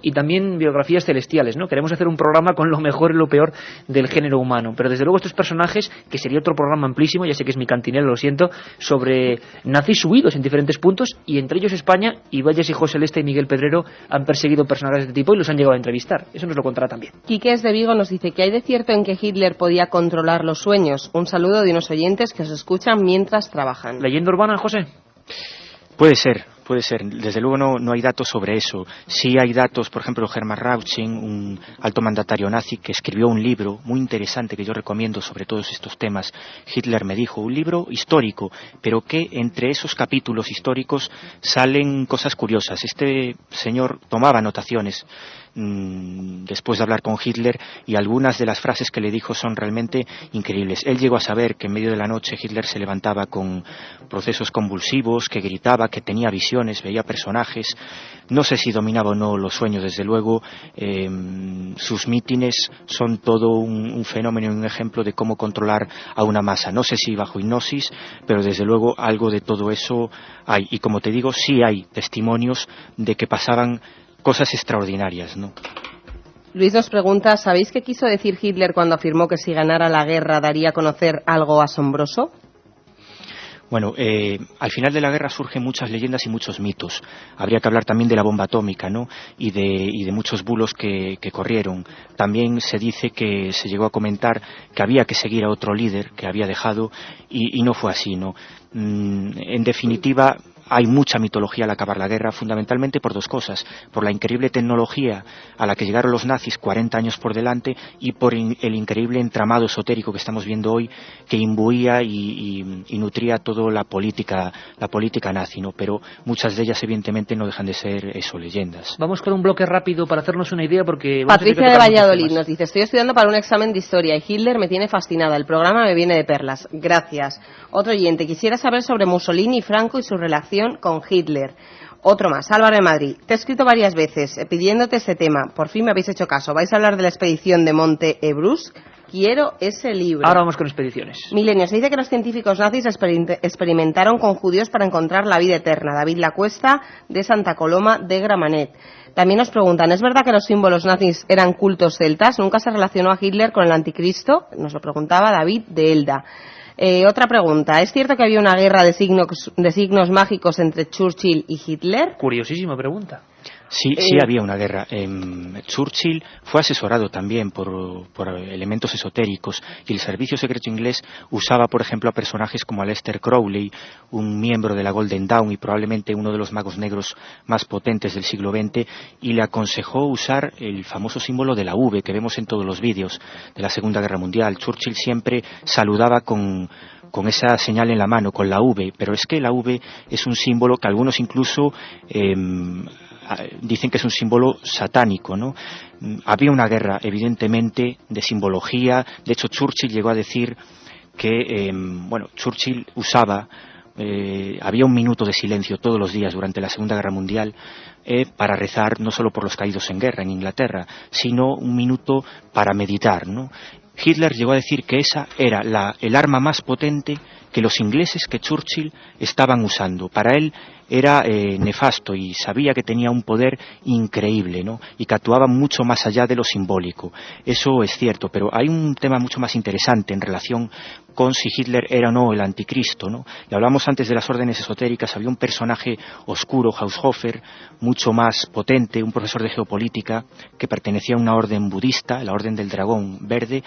y también biografías celestiales, ¿no? Queremos hacer un programa con lo mejor y lo peor del género humano, pero desde luego estos personajes, que sería otro programa amplísimo, ya sé que es mi cantinela, lo siento, sobre nazis subidos en diferentes puntos, y entre ellos España, y Valles y José Lesta y Miguel Pedrero han perseguido personajes de este tipo y los han llegado a entrevistar. Eso nos lo contará también. Quiques de Vigo nos dice que hay de cierto en que Hitler podía controlar los sueños. Un saludo de unos oyentes que os escuchan mientras trabajan. ¿Leyenda urbana, José? Puede ser. Desde luego no hay datos sobre eso. Sí hay datos, por ejemplo, Hermann Rausching, un alto mandatario nazi, que escribió un libro muy interesante que yo recomiendo sobre todos estos temas. Hitler me dijo, un libro histórico, pero que entre esos capítulos históricos salen cosas curiosas. Este señor tomaba anotaciones después de hablar con Hitler, y algunas de las frases que le dijo son realmente increíbles. Él llegó a saber que en medio de la noche Hitler se levantaba con procesos convulsivos, que gritaba, que tenía visiones, veía personajes. No sé si dominaba o no los sueños, desde luego. Sus mítines son todo un fenómeno y un ejemplo de cómo controlar a una masa. No sé si bajo hipnosis, pero desde luego algo de todo eso hay. Y como te digo, sí hay testimonios de que pasaban cosas extraordinarias, ¿no? Luis nos pregunta, ¿sabéis qué quiso decir Hitler cuando afirmó que si ganara la guerra daría a conocer algo asombroso? Bueno, al final de la guerra surgen muchas leyendas y muchos mitos. Habría que hablar también de la bomba atómica, ¿no? Y de muchos bulos que corrieron. También se dice que se llegó a comentar que había que seguir a otro líder que había dejado, y no fue así, ¿no? En definitiva, hay mucha mitología al acabar la guerra, fundamentalmente por dos cosas: por la increíble tecnología a la que llegaron los nazis 40 años por delante, y por el increíble entramado esotérico que estamos viendo hoy, que imbuía y nutría toda la política nazi, ¿no? Pero muchas de ellas evidentemente no dejan de ser eso, leyendas. Vamos con un bloque rápido para hacernos una idea, porque Patricia de Valladolid nos dice, estoy estudiando para un examen de historia y Hitler me tiene fascinada, el programa me viene de perlas. Gracias. Otro oyente, quisiera saber sobre Mussolini y Franco y su relación con Hitler. Otro más, Álvaro de Madrid. Te he escrito varias veces pidiéndote este tema. Por fin me habéis hecho caso. ¿Vais a hablar de la expedición de Monte Elbrus? Quiero ese libro. Ahora vamos con expediciones. Milenio, se dice que los científicos nazis experimentaron con judíos para encontrar la vida eterna. David Lacuesta, de Santa Coloma de Gramenet. También nos preguntan, ¿es verdad que los símbolos nazis eran cultos celtas? ¿Nunca se relacionó a Hitler con el anticristo? Nos lo preguntaba David de Elda. Otra pregunta, ¿es cierto que había una guerra de signos mágicos entre Churchill y Hitler? Curiosísima pregunta. Sí, sí había una guerra. Churchill fue asesorado también por elementos esotéricos y el servicio secreto inglés usaba, por ejemplo, a personajes como Aleister Crowley, un miembro de la Golden Dawn y probablemente uno de los magos negros más potentes del siglo XX, y le aconsejó usar el famoso símbolo de la V que vemos en todos los vídeos de la Segunda Guerra Mundial. Churchill siempre saludaba con esa señal en la mano, con la V, pero es que la V es un símbolo que algunos incluso dicen que es un símbolo satánico, ¿no? Había una guerra, evidentemente, de simbología. De hecho, Churchill llegó a decir que, Churchill usaba, había un minuto de silencio todos los días durante la Segunda Guerra Mundial para rezar no solo por los caídos en guerra en Inglaterra, sino un minuto para meditar, ¿no? Hitler llegó a decir que esa era el arma más potente que los ingleses, que Churchill estaban usando. Para él era nefasto y sabía que tenía un poder increíble, ¿no? Y que actuaba mucho más allá de lo simbólico. Eso es cierto, pero hay un tema mucho más interesante en relación con si Hitler era o no el anticristo, ¿no? Y hablamos antes de las órdenes esotéricas, había un personaje oscuro, Haushofer, mucho más potente, un profesor de geopolítica que pertenecía a una orden budista, la Orden del Dragón Verde,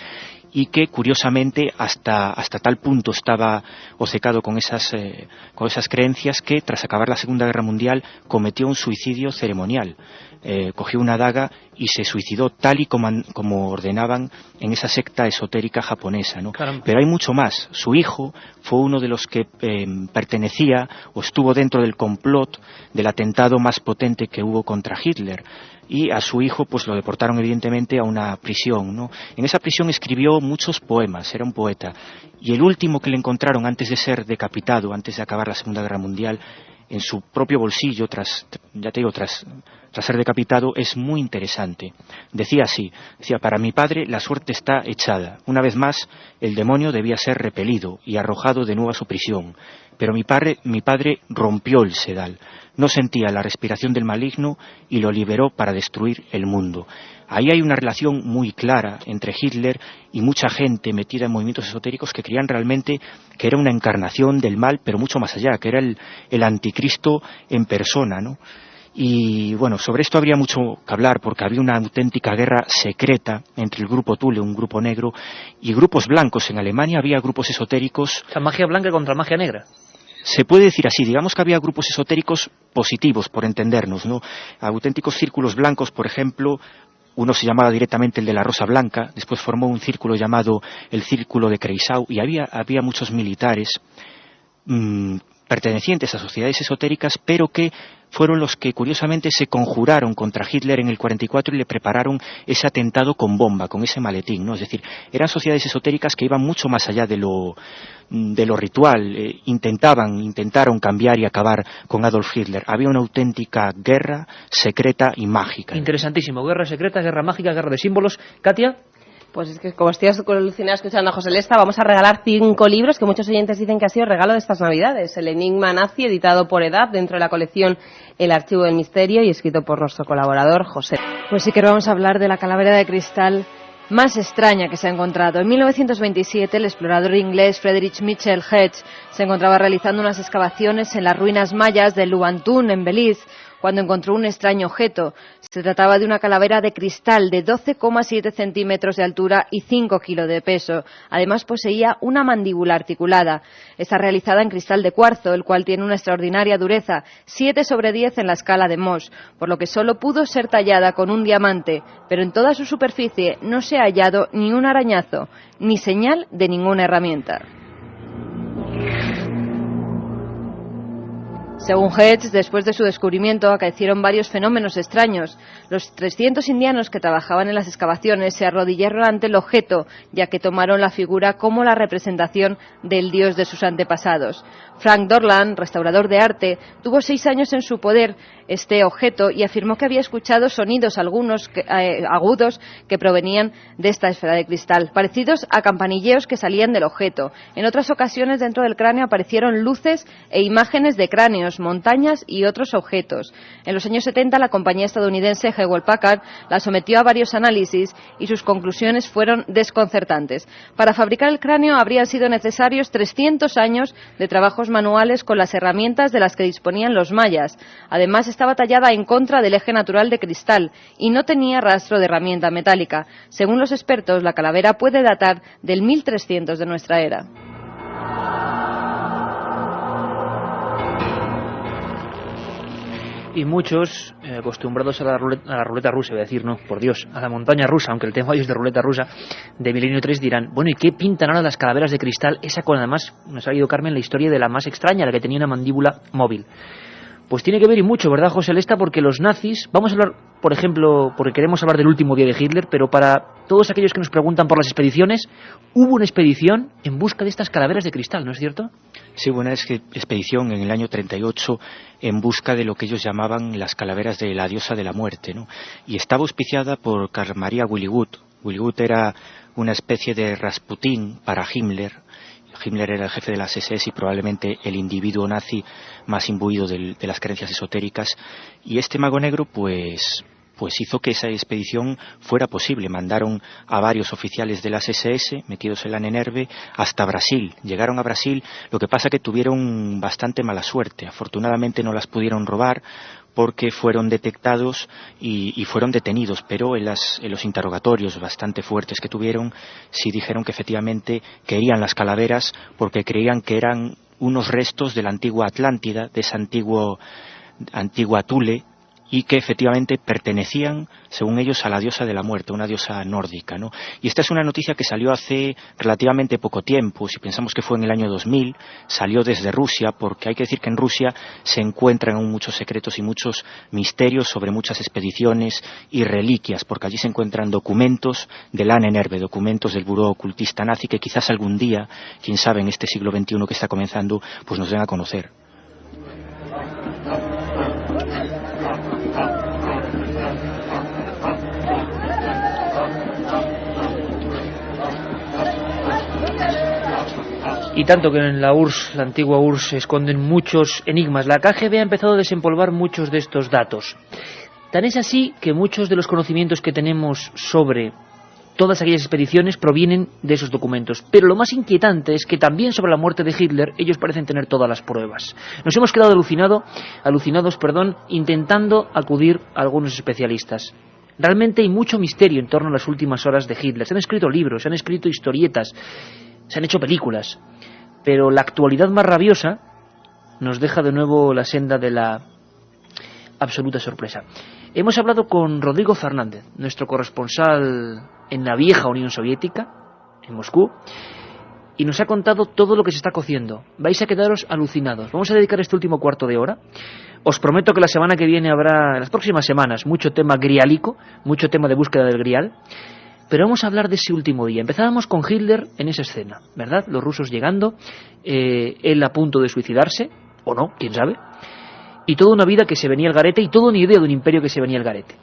y que curiosamente hasta tal punto estaba obcecado con esas creencias que tras acabar la Segunda Guerra Mundial cometió un suicidio ceremonial. Cogió una daga y se suicidó tal y como ordenaban en esa secta esotérica japonesa, ¿no? Pero hay mucho más. Su hijo fue uno de los que pertenecía o estuvo dentro del complot del atentado más potente que hubo contra Hitler. Y a su hijo pues lo deportaron evidentemente a una prisión, ¿no? En esa prisión escribió muchos poemas, era un poeta. Y el último que le encontraron antes de ser decapitado, antes de acabar la Segunda Guerra Mundial, en su propio bolsillo, tras ser decapitado, es muy interesante. Decía así, para mi padre la suerte está echada. Una vez más, el demonio debía ser repelido y arrojado de nuevo a su prisión. Pero mi padre rompió el sedal. No sentía la respiración del maligno y lo liberó para destruir el mundo. Ahí hay una relación muy clara entre Hitler y mucha gente metida en movimientos esotéricos que creían realmente que era una encarnación del mal, pero mucho más allá, que era el anticristo en persona, ¿no? Y bueno, sobre esto habría mucho que hablar porque había una auténtica guerra secreta entre el grupo Thule, un grupo negro, y grupos blancos. En Alemania había grupos esotéricos. La magia blanca contra magia negra. Se puede decir así, digamos que había grupos esotéricos positivos, por entendernos, ¿no? Auténticos círculos blancos, por ejemplo. Uno se llamaba directamente el de la Rosa Blanca, después formó un círculo llamado el Círculo de Kreisau, y había muchos militares pertenecientes a sociedades esotéricas, pero que fueron los que curiosamente se conjuraron contra Hitler en el 44 y le prepararon ese atentado con bomba, con ese maletín, ¿no? Es decir, eran sociedades esotéricas que iban mucho más allá de lo ritual, intentaron cambiar y acabar con Adolf Hitler. Había una auténtica guerra secreta y mágica. Interesantísimo, guerra secreta, guerra mágica, guerra de símbolos. Katia. Pues es que como estoy alucinada escuchando a José Lesta, vamos a regalar 5 libros que muchos oyentes dicen que ha sido regalo de estas Navidades. El Enigma Nazi, editado por EDAP, dentro de la colección El Archivo del Misterio y escrito por nuestro colaborador José. Pues sí que vamos a hablar de la calavera de cristal más extraña que se ha encontrado. En 1927, el explorador inglés Friedrich Mitchell Hedge se encontraba realizando unas excavaciones en las ruinas mayas de Luantún, en Belice, cuando encontró un extraño objeto. Se trataba de una calavera de cristal de 12,7 centímetros de altura y 5 kilos de peso. Además poseía una mandíbula articulada. Está realizada en cristal de cuarzo, el cual tiene una extraordinaria dureza, 7/10 en la escala de Mohs, por lo que solo pudo ser tallada con un diamante, pero en toda su superficie no se ha hallado ni un arañazo, ni señal de ninguna herramienta. Según Hedges, después de su descubrimiento acaecieron varios fenómenos extraños. Los 300 indianos que trabajaban en las excavaciones se arrodillaron ante el objeto, ya que tomaron la figura como la representación del dios de sus antepasados. Frank Dorland, restaurador de arte, tuvo 6 años en su poder este objeto y afirmó que había escuchado sonidos agudos que provenían de esta esfera de cristal, parecidos a campanilleos que salían del objeto. En otras ocasiones dentro del cráneo aparecieron luces e imágenes de cráneos, montañas y otros objetos. En los años 70 la compañía estadounidense Hewlett-Packard la sometió a varios análisis y sus conclusiones fueron desconcertantes. Para fabricar el cráneo habrían sido necesarios 300 años de trabajos manuales con las herramientas de las que disponían los mayas. Además estaba tallada en contra del eje natural de cristal y no tenía rastro de herramienta metálica. Según los expertos, la calavera puede datar del 1300 de nuestra era. Y muchos, acostumbrados a la ruleta rusa, voy a decir, no, por Dios, a la montaña rusa, aunque el tema hoy es de ruleta rusa, de Milenio 3, dirán, bueno, ¿y qué pintan ahora las calaveras de cristal? Esa con, además, nos ha ido Carmen la historia de la más extraña, la que tenía una mandíbula móvil. Pues tiene que ver y mucho, ¿verdad, José Lesta? Porque los nazis, vamos a hablar, por ejemplo, porque queremos hablar del último día de Hitler, pero para todos aquellos que nos preguntan por las expediciones, hubo una expedición en busca de estas calaveras de cristal, ¿no es cierto? Sí, hubo una expedición en el año 38 en busca de lo que ellos llamaban las calaveras de la diosa de la muerte, ¿no? Y estaba auspiciada por Carl Maria Willigut. Willigut era una especie de Rasputín para Himmler. Himmler era el jefe de las SS y probablemente el individuo nazi más imbuido de las creencias esotéricas, y este mago negro pues hizo que esa expedición fuera posible. Mandaron a varios oficiales de las SS metidos en la Nenerve hasta Brasil. Llegaron a Brasil, lo que pasa que tuvieron bastante mala suerte. Afortunadamente no las pudieron robar porque fueron detectados y fueron detenidos, pero en los interrogatorios bastante fuertes que tuvieron, sí dijeron que efectivamente querían las calaveras porque creían que eran unos restos de la antigua Atlántida, de esa antigua Thule, y que efectivamente pertenecían, según ellos, a la diosa de la muerte, una diosa nórdica, ¿no? Y esta es una noticia que salió hace relativamente poco tiempo. Si pensamos que fue en el año 2000, salió desde Rusia, porque hay que decir que en Rusia se encuentran aún muchos secretos y muchos misterios sobre muchas expediciones y reliquias, porque allí se encuentran documentos de la Nenerve, documentos del buró ocultista nazi, que quizás algún día, quién sabe, en este siglo XXI que está comenzando, pues nos den a conocer. Y tanto que en la URSS, la antigua URSS, se esconden muchos enigmas. La KGB ha empezado a desempolvar muchos de estos datos. Tan es así que muchos de los conocimientos que tenemos sobre todas aquellas expediciones provienen de esos documentos. Pero lo más inquietante es que también sobre la muerte de Hitler ellos parecen tener todas las pruebas. Nos hemos quedado alucinados, intentando acudir a algunos especialistas. Realmente hay mucho misterio en torno a las últimas horas de Hitler. Se han escrito libros, se han escrito historietas, se han hecho películas, pero la actualidad más rabiosa nos deja de nuevo la senda de la absoluta sorpresa. Hemos hablado con Rodrigo Fernández, nuestro corresponsal en la vieja Unión Soviética, en Moscú, y nos ha contado todo lo que se está cociendo. Vais a quedaros alucinados. Vamos a dedicar este último cuarto de hora. Os prometo que la semana que viene habrá, en las próximas semanas, mucho tema griálico, mucho tema de búsqueda del grial. Pero vamos a hablar de ese último día. Empezábamos con Hitler en esa escena, ¿verdad? Los rusos llegando, él a punto de suicidarse, o no, quién sabe, y toda una vida que se venía al garete, y toda una idea de un imperio que se venía al garete.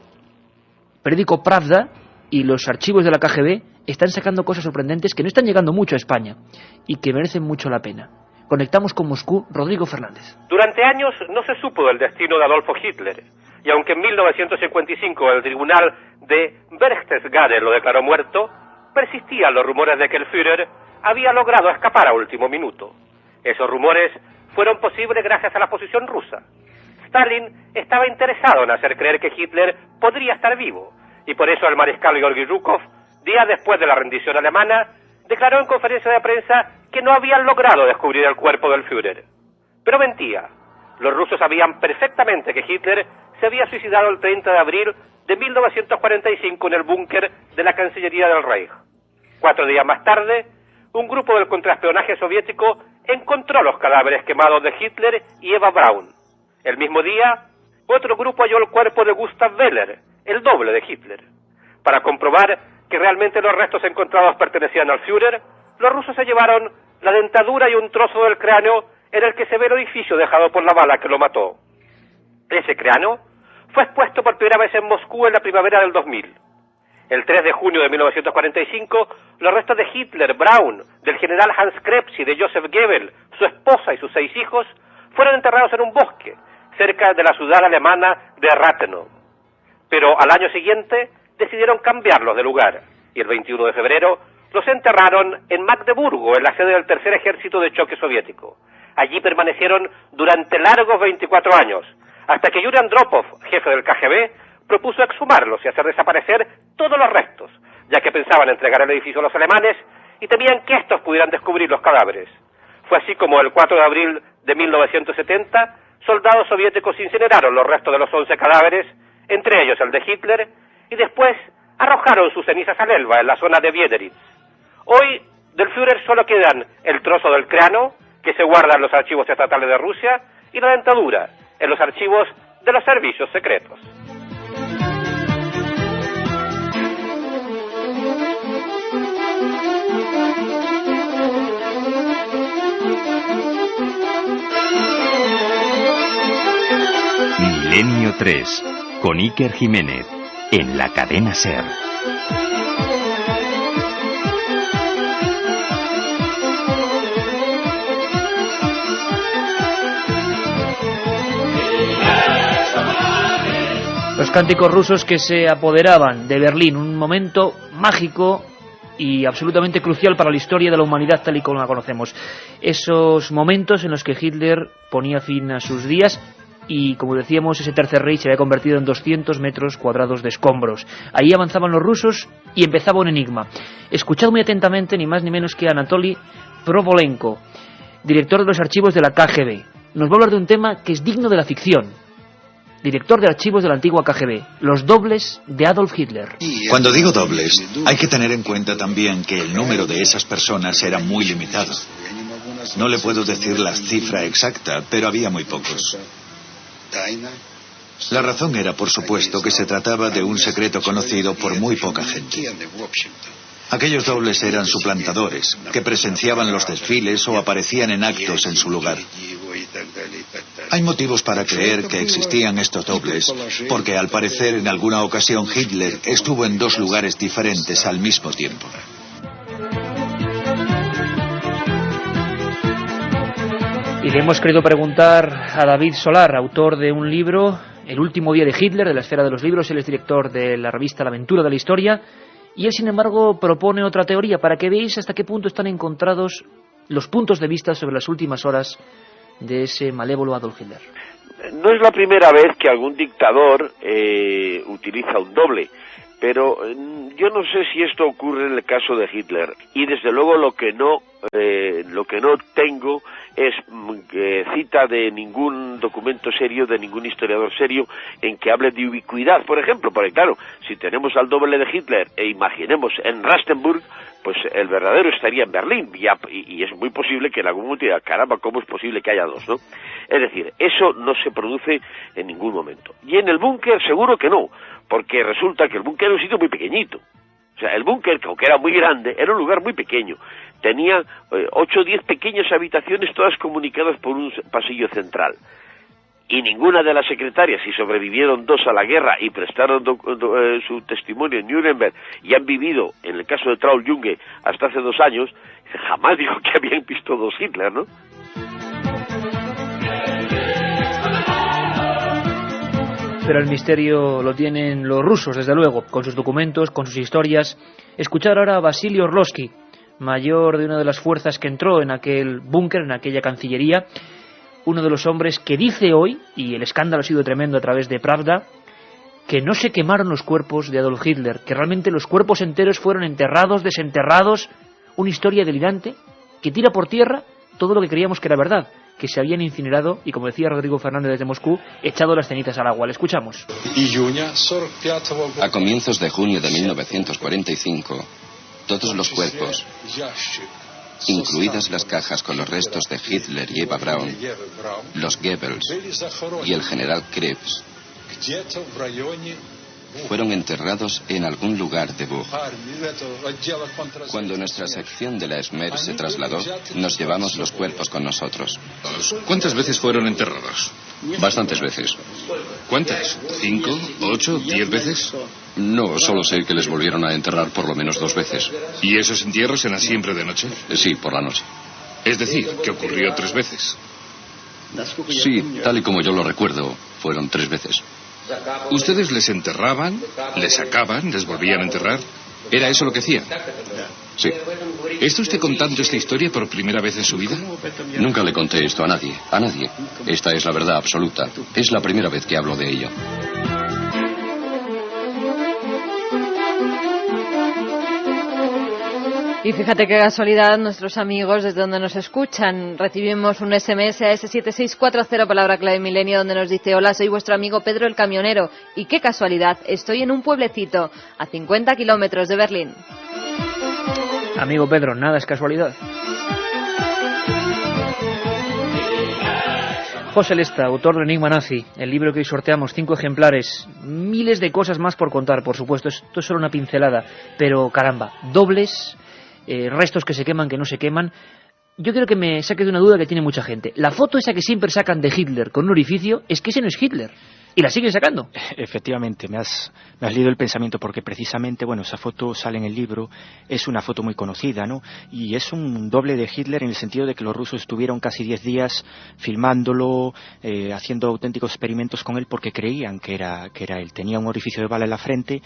Periódico Pravda y los archivos de la KGB están sacando cosas sorprendentes que no están llegando mucho a España y que merecen mucho la pena. Conectamos con Moscú, Rodrigo Fernández. Durante años no se supo del destino de Adolfo Hitler, y aunque en 1955 el tribunal de Berchtesgaden lo declaró muerto, persistían los rumores de que el Führer había logrado escapar a último minuto. Esos rumores fueron posibles gracias a la posición rusa. Stalin estaba interesado en hacer creer que Hitler podría estar vivo, y por eso el mariscal Georgy Zhukov, días después de la rendición alemana, declaró en conferencia de prensa que no habían logrado descubrir el cuerpo del Führer. Pero mentía. Los rusos sabían perfectamente que Hitler se había suicidado el 30 de abril de 1945 en el búnker de la Cancillería del Reich. 4 días más tarde, un grupo del contraespionaje soviético encontró los cadáveres quemados de Hitler y Eva Braun. El mismo día, otro grupo halló el cuerpo de Gustav Wehler, el doble de Hitler. Para comprobar que realmente los restos encontrados pertenecían al Führer, los rusos se llevaron la dentadura y un trozo del cráneo en el que se ve el orificio dejado por la bala que lo mató. Ese cráneo fue expuesto por primera vez en Moscú en la primavera del 2000. El 3 de junio de 1945, los restos de Hitler, Braun, del general Hans Krebs y de Joseph Goebbels, su esposa y sus 6 hijos, fueron enterrados en un bosque, cerca de la ciudad alemana de Rathenow. Pero al año siguiente decidieron cambiarlos de lugar, y el 21 de febrero los enterraron en Magdeburgo, en la sede del Tercer Ejército de Choque Soviético. Allí permanecieron durante largos 24 años, hasta que Yuri Andropov, jefe del KGB, propuso exhumarlos y hacer desaparecer todos los restos, ya que pensaban entregar el edificio a los alemanes y temían que estos pudieran descubrir los cadáveres. Fue así como el 4 de abril de 1970, soldados soviéticos incineraron los restos de los 11 cadáveres, entre ellos el de Hitler, y después arrojaron sus cenizas al Elba, en la zona de Biederitz. Hoy, del Führer solo quedan el trozo del cráneo, que se guarda en los archivos estatales de Rusia, y la dentadura, en los archivos de los servicios secretos. Milenio 3, con Iker Jiménez, en la cadena SER. Los cánticos rusos que se apoderaban de Berlín, un momento mágico y absolutamente crucial para la historia de la humanidad tal y como la conocemos. Esos momentos en los que Hitler ponía fin a sus días y, como decíamos, ese Tercer Reich se había convertido en 200 metros cuadrados de escombros. Ahí avanzaban los rusos y empezaba un enigma. Escuchad muy atentamente, ni más ni menos que Anatoly Provolenko, director de los archivos de la KGB. Nos va a hablar de un tema que es digno de la ficción. Director de archivos de la antigua KGB, los dobles de Adolf Hitler. Cuando digo dobles, hay que tener en cuenta también que el número de esas personas era muy limitado. No le puedo decir la cifra exacta, pero había muy pocos. La razón era, por supuesto, que se trataba de un secreto conocido por muy poca gente. Aquellos dobles eran suplantadores, que presenciaban los desfiles o aparecían en actos en su lugar. Hay motivos para creer que existían estos dobles, porque al parecer en alguna ocasión Hitler estuvo en 2 lugares diferentes al mismo tiempo. Y le hemos querido preguntar a David Solar, autor de un libro, El último día de Hitler, de la esfera de los libros. Él es director de la revista La Aventura de la Historia, y él, sin embargo, propone otra teoría para que veáis hasta qué punto están encontrados los puntos de vista sobre las últimas horas de ese malévolo Adolf Hitler. No es la primera vez que algún dictador utiliza un doble, pero yo no sé si esto ocurre en el caso de Hitler, y desde luego lo que no tengo es cita de ningún documento serio, de ningún historiador serio en que hable de ubicuidad, por ejemplo, porque claro, si tenemos al doble de Hitler e imaginemos en Rastenburg, pues el verdadero estaría en Berlín, y es muy posible que en algún momento diga, caramba, ¿cómo es posible que haya 2, no? Es decir, eso no se produce en ningún momento. Y en el búnker seguro que no, porque resulta que el búnker era un sitio muy pequeñito. O sea, el búnker, aunque era muy grande, era un lugar muy pequeño. Tenía 8 o 10 pequeñas habitaciones, todas comunicadas por un pasillo central. Y ninguna de las secretarias, si sobrevivieron 2 a la guerra y prestaron su testimonio en Nuremberg y han vivido, en el caso de Traul Junge, hasta hace 2 años, jamás dijo que habían visto 2 Hitler, ¿no? Pero el misterio lo tienen los rusos, desde luego, con sus documentos, con sus historias. Escuchar ahora a Vasily Orlowski, mayor de una de las fuerzas que entró en aquel búnker, en aquella cancillería, uno de los hombres que dice hoy, y el escándalo ha sido tremendo a través de Pravda, que no se quemaron los cuerpos de Adolf Hitler, que realmente los cuerpos enteros fueron enterrados, desenterrados, una historia delirante que tira por tierra todo lo que creíamos que era verdad, que se habían incinerado y, como decía Rodrigo Fernández desde Moscú, echado las cenizas al agua. Le escuchamos. A comienzos de junio de 1945, todos los cuerpos incluidas las cajas con los restos de Hitler y Eva Braun, los Goebbels y el general Krebs, fueron enterrados en algún lugar de Buch. Cuando nuestra sección de la Esmer se trasladó, nos llevamos los cuerpos con nosotros. ¿Cuántas veces fueron enterrados? Bastantes veces. ¿Cuántas? ¿5, 8, 10 veces? No, solo sé que les volvieron a enterrar por lo menos 2 veces. ¿Y esos entierros eran siempre de noche? Sí, por la noche. Es decir, que ocurrió 3 veces. Sí, tal y como yo lo recuerdo, fueron 3 veces. ¿Ustedes les enterraban, les sacaban, les volvían a enterrar? ¿Era eso lo que hacían? Sí. ¿Está usted contando esta historia por primera vez en su vida? Nunca le conté esto a nadie, a nadie. Esta es la verdad absoluta. Es la primera vez que hablo de ello. Y fíjate qué casualidad, nuestros amigos desde donde nos escuchan. Recibimos un SMS a ese 7640, palabra clave milenio, donde nos dice: hola, soy vuestro amigo Pedro el camionero. Y qué casualidad, estoy en un pueblecito a 50 kilómetros de Berlín. Amigo Pedro, nada es casualidad. José Lesta, autor de Enigma Nazi, el libro que hoy sorteamos, 5 ejemplares, miles de cosas más por contar, por supuesto, esto es solo una pincelada, pero caramba, dobles, restos que se queman, que no se queman. Yo quiero que me saque de una duda que tiene mucha gente. La foto esa que siempre sacan de Hitler con un orificio, es que ese no es Hitler. Y la siguen sacando. Efectivamente, me has leído el pensamiento, porque precisamente, bueno, esa foto sale en el libro, es una foto muy conocida, ¿no? Y es un doble de Hitler en el sentido de que los rusos estuvieron casi 10 días filmándolo, haciendo auténticos experimentos con él porque creían que era él. Tenía un orificio de bala en la frente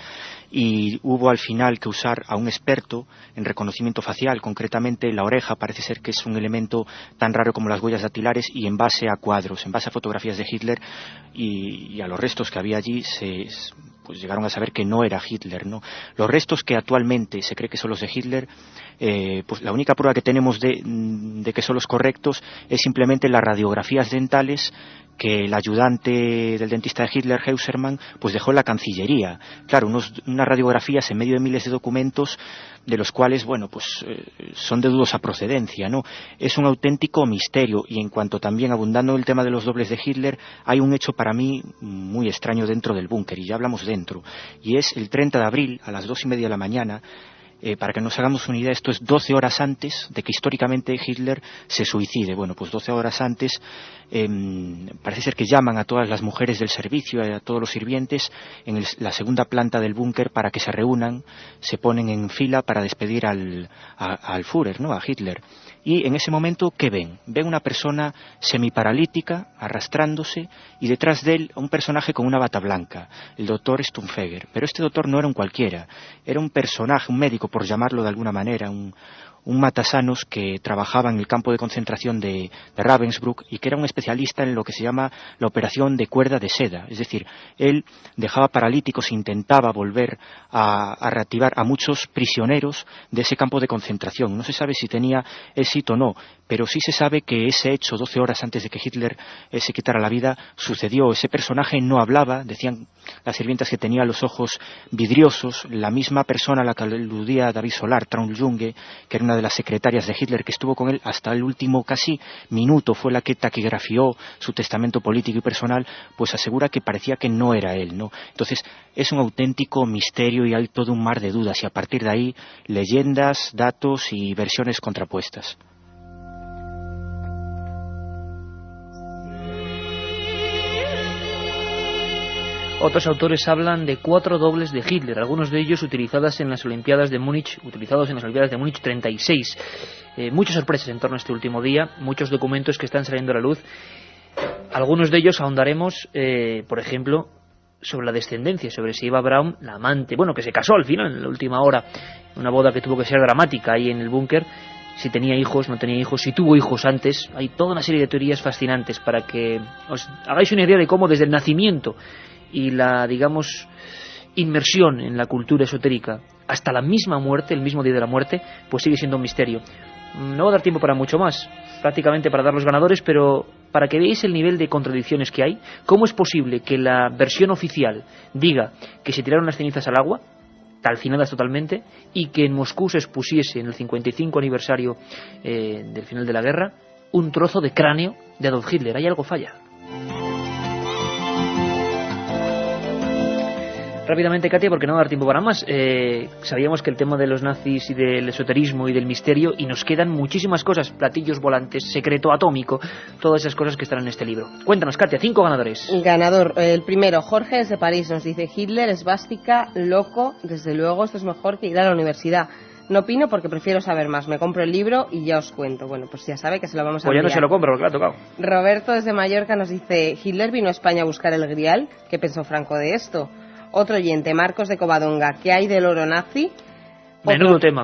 y hubo al final que usar a un experto en reconocimiento facial, concretamente la oreja, parece ser que es un elemento tan raro como las huellas dactilares, y en base a cuadros, en base a fotografías de Hitler y a los restos que había allí, pues llegaron a saber que no era Hitler, ¿no? Los restos que actualmente se cree que son los de Hitler, pues la única prueba que tenemos de que son los correctos es simplemente las radiografías dentales que el ayudante del dentista de Hitler, Heusermann, pues dejó en la Cancillería. Claro, unas radiografías en medio de miles de documentos, de los cuales, bueno, pues son de dudosa procedencia, ¿no? Es un auténtico misterio. Y en cuanto también, abundando en el tema de los dobles de Hitler, hay un hecho para mí muy extraño dentro del búnker, y ya hablamos dentro, y es el 30 de abril a las 2:30 de la mañana. Para que nos hagamos una idea, esto es 12 horas antes de que históricamente Hitler se suicide. Bueno, pues 12 horas antes parece ser que llaman a todas las mujeres del servicio, a todos los sirvientes en la segunda planta del búnker para que se reúnan, se ponen en fila para despedir al Führer, ¿no? A Hitler. Y en ese momento, ¿qué ven? Ven una persona semiparalítica, arrastrándose, y detrás de él un personaje con una bata blanca, el doctor Stumpfegger. Pero este doctor no era un cualquiera, era un personaje, un médico, por llamarlo de alguna manera, un matasanos que trabajaba en el campo de concentración de Ravensbrück, y que era un especialista en lo que se llama la operación de cuerda de seda. Es decir, él dejaba paralíticos e intentaba volver a reactivar a muchos prisioneros de ese campo de concentración. No se sabe si tenía éxito o no, pero sí se sabe que ese hecho, 12 horas antes de que Hitler se quitara la vida, sucedió. Ese personaje no hablaba, decían las sirvientas que tenía los ojos vidriosos, la misma persona a la que aludía David Solar, Traun Junge, que era una de las secretarias de Hitler, que estuvo con él hasta el último casi minuto, fue la que taquigrafió su testamento político y personal, pues asegura que parecía que no era él, ¿no? Entonces es un auténtico misterio y hay todo un mar de dudas, y a partir de ahí leyendas, datos y versiones contrapuestas. Otros autores hablan de 4 dobles de Hitler, algunos de ellos utilizados en las Olimpiadas de Múnich 36. Muchas sorpresas en torno a este último día, muchos documentos que están saliendo a la luz. Algunos de ellos ahondaremos, por ejemplo, sobre la descendencia, sobre si Eva Braun, la amante, bueno, que se casó al final, en la última hora, una boda que tuvo que ser dramática ahí en el búnker, si tenía hijos, no tenía hijos, si tuvo hijos antes. Hay toda una serie de teorías fascinantes para que os hagáis una idea de cómo desde el nacimiento y la, digamos, inmersión en la cultura esotérica hasta la misma muerte, el mismo día de la muerte, pues sigue siendo un misterio. No va a dar tiempo para mucho más, prácticamente para dar los ganadores, pero para que veáis el nivel de contradicciones que hay. ¿Cómo es posible que la versión oficial diga que se tiraron las cenizas al agua calcinadas totalmente, y que en Moscú se expusiese en el 55 aniversario del final de la guerra un trozo de cráneo de Adolf Hitler. Hay algo falla. Rápidamente, Katia, porque no va a dar tiempo para más. Sabíamos que el tema de los nazis y del esoterismo y del misterio, y nos quedan muchísimas cosas, platillos volantes, secreto atómico, todas esas cosas que están en este libro. Cuéntanos, Katia, 5 ganadores. Ganador, el primero, Jorge desde París, nos dice: Hitler, esvástica, loco, desde luego esto es mejor que ir a la universidad. No opino porque prefiero saber más. Me compro el libro y ya os cuento. Bueno, pues ya sabe que se lo vamos a enviar. Pues ya no se lo compro, porque le ha tocado. Roberto desde Mallorca nos dice: Hitler vino a España a buscar el Grial. ¿Qué pensó Franco de esto? Otro oyente, Marcos de Covadonga: ¿qué hay del oro nazi? Menudo tema.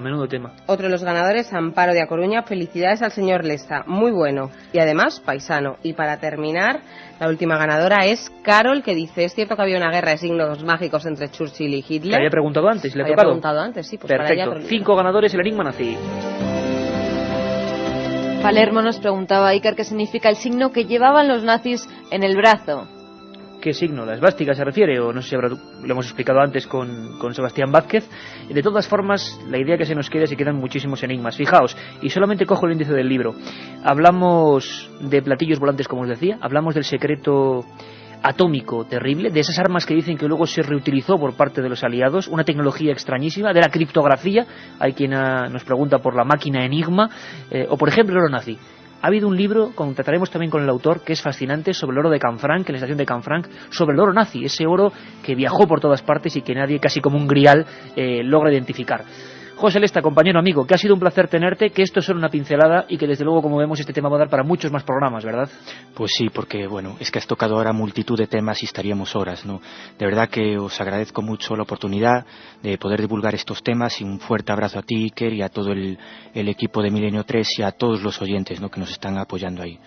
Otro de los ganadores, Amparo de A Coruña: felicidades al señor Lesta, muy bueno y además paisano. Y para terminar, la última ganadora es Carol, que dice: es cierto que había una guerra de signos mágicos entre Churchill y Hitler. ¿Le había preguntado antes? ¿Le ha había tocado? Preguntado antes, sí. Pues perfecto, 5 ganadores, el enigma nazi. Palermo nos preguntaba, Iker, ¿qué significa el signo que llevaban los nazis en el brazo? ¿Qué signo? ¿La esvástica se refiere? O no sé si lo hemos explicado antes con Sebastián Vázquez. De todas formas, la idea que se nos queda, se quedan muchísimos enigmas. Fijaos, y solamente cojo el índice del libro. Hablamos de platillos volantes, como os decía. Hablamos del secreto atómico terrible, de esas armas que dicen que luego se reutilizó por parte de los aliados, una tecnología extrañísima, de la criptografía. Hay quien nos pregunta por la máquina Enigma, o por ejemplo el oro nazi. Ha habido un libro, trataremos también con el autor, que es fascinante, sobre el oro de Canfranc, en la estación de Canfranc, sobre el oro nazi, ese oro que viajó por todas partes y que nadie, casi como un grial, logra identificar. José Lesta, compañero, amigo, que ha sido un placer tenerte, que esto es solo una pincelada y que desde luego, como vemos, este tema va a dar para muchos más programas, ¿verdad? Pues sí, porque bueno, es que has tocado ahora multitud de temas y estaríamos horas, ¿no? De verdad que os agradezco mucho la oportunidad de poder divulgar estos temas, y un fuerte abrazo a ti, Iker, y a todo el equipo de Milenio 3 y a todos los oyentes, ¿no?, que nos están apoyando ahí.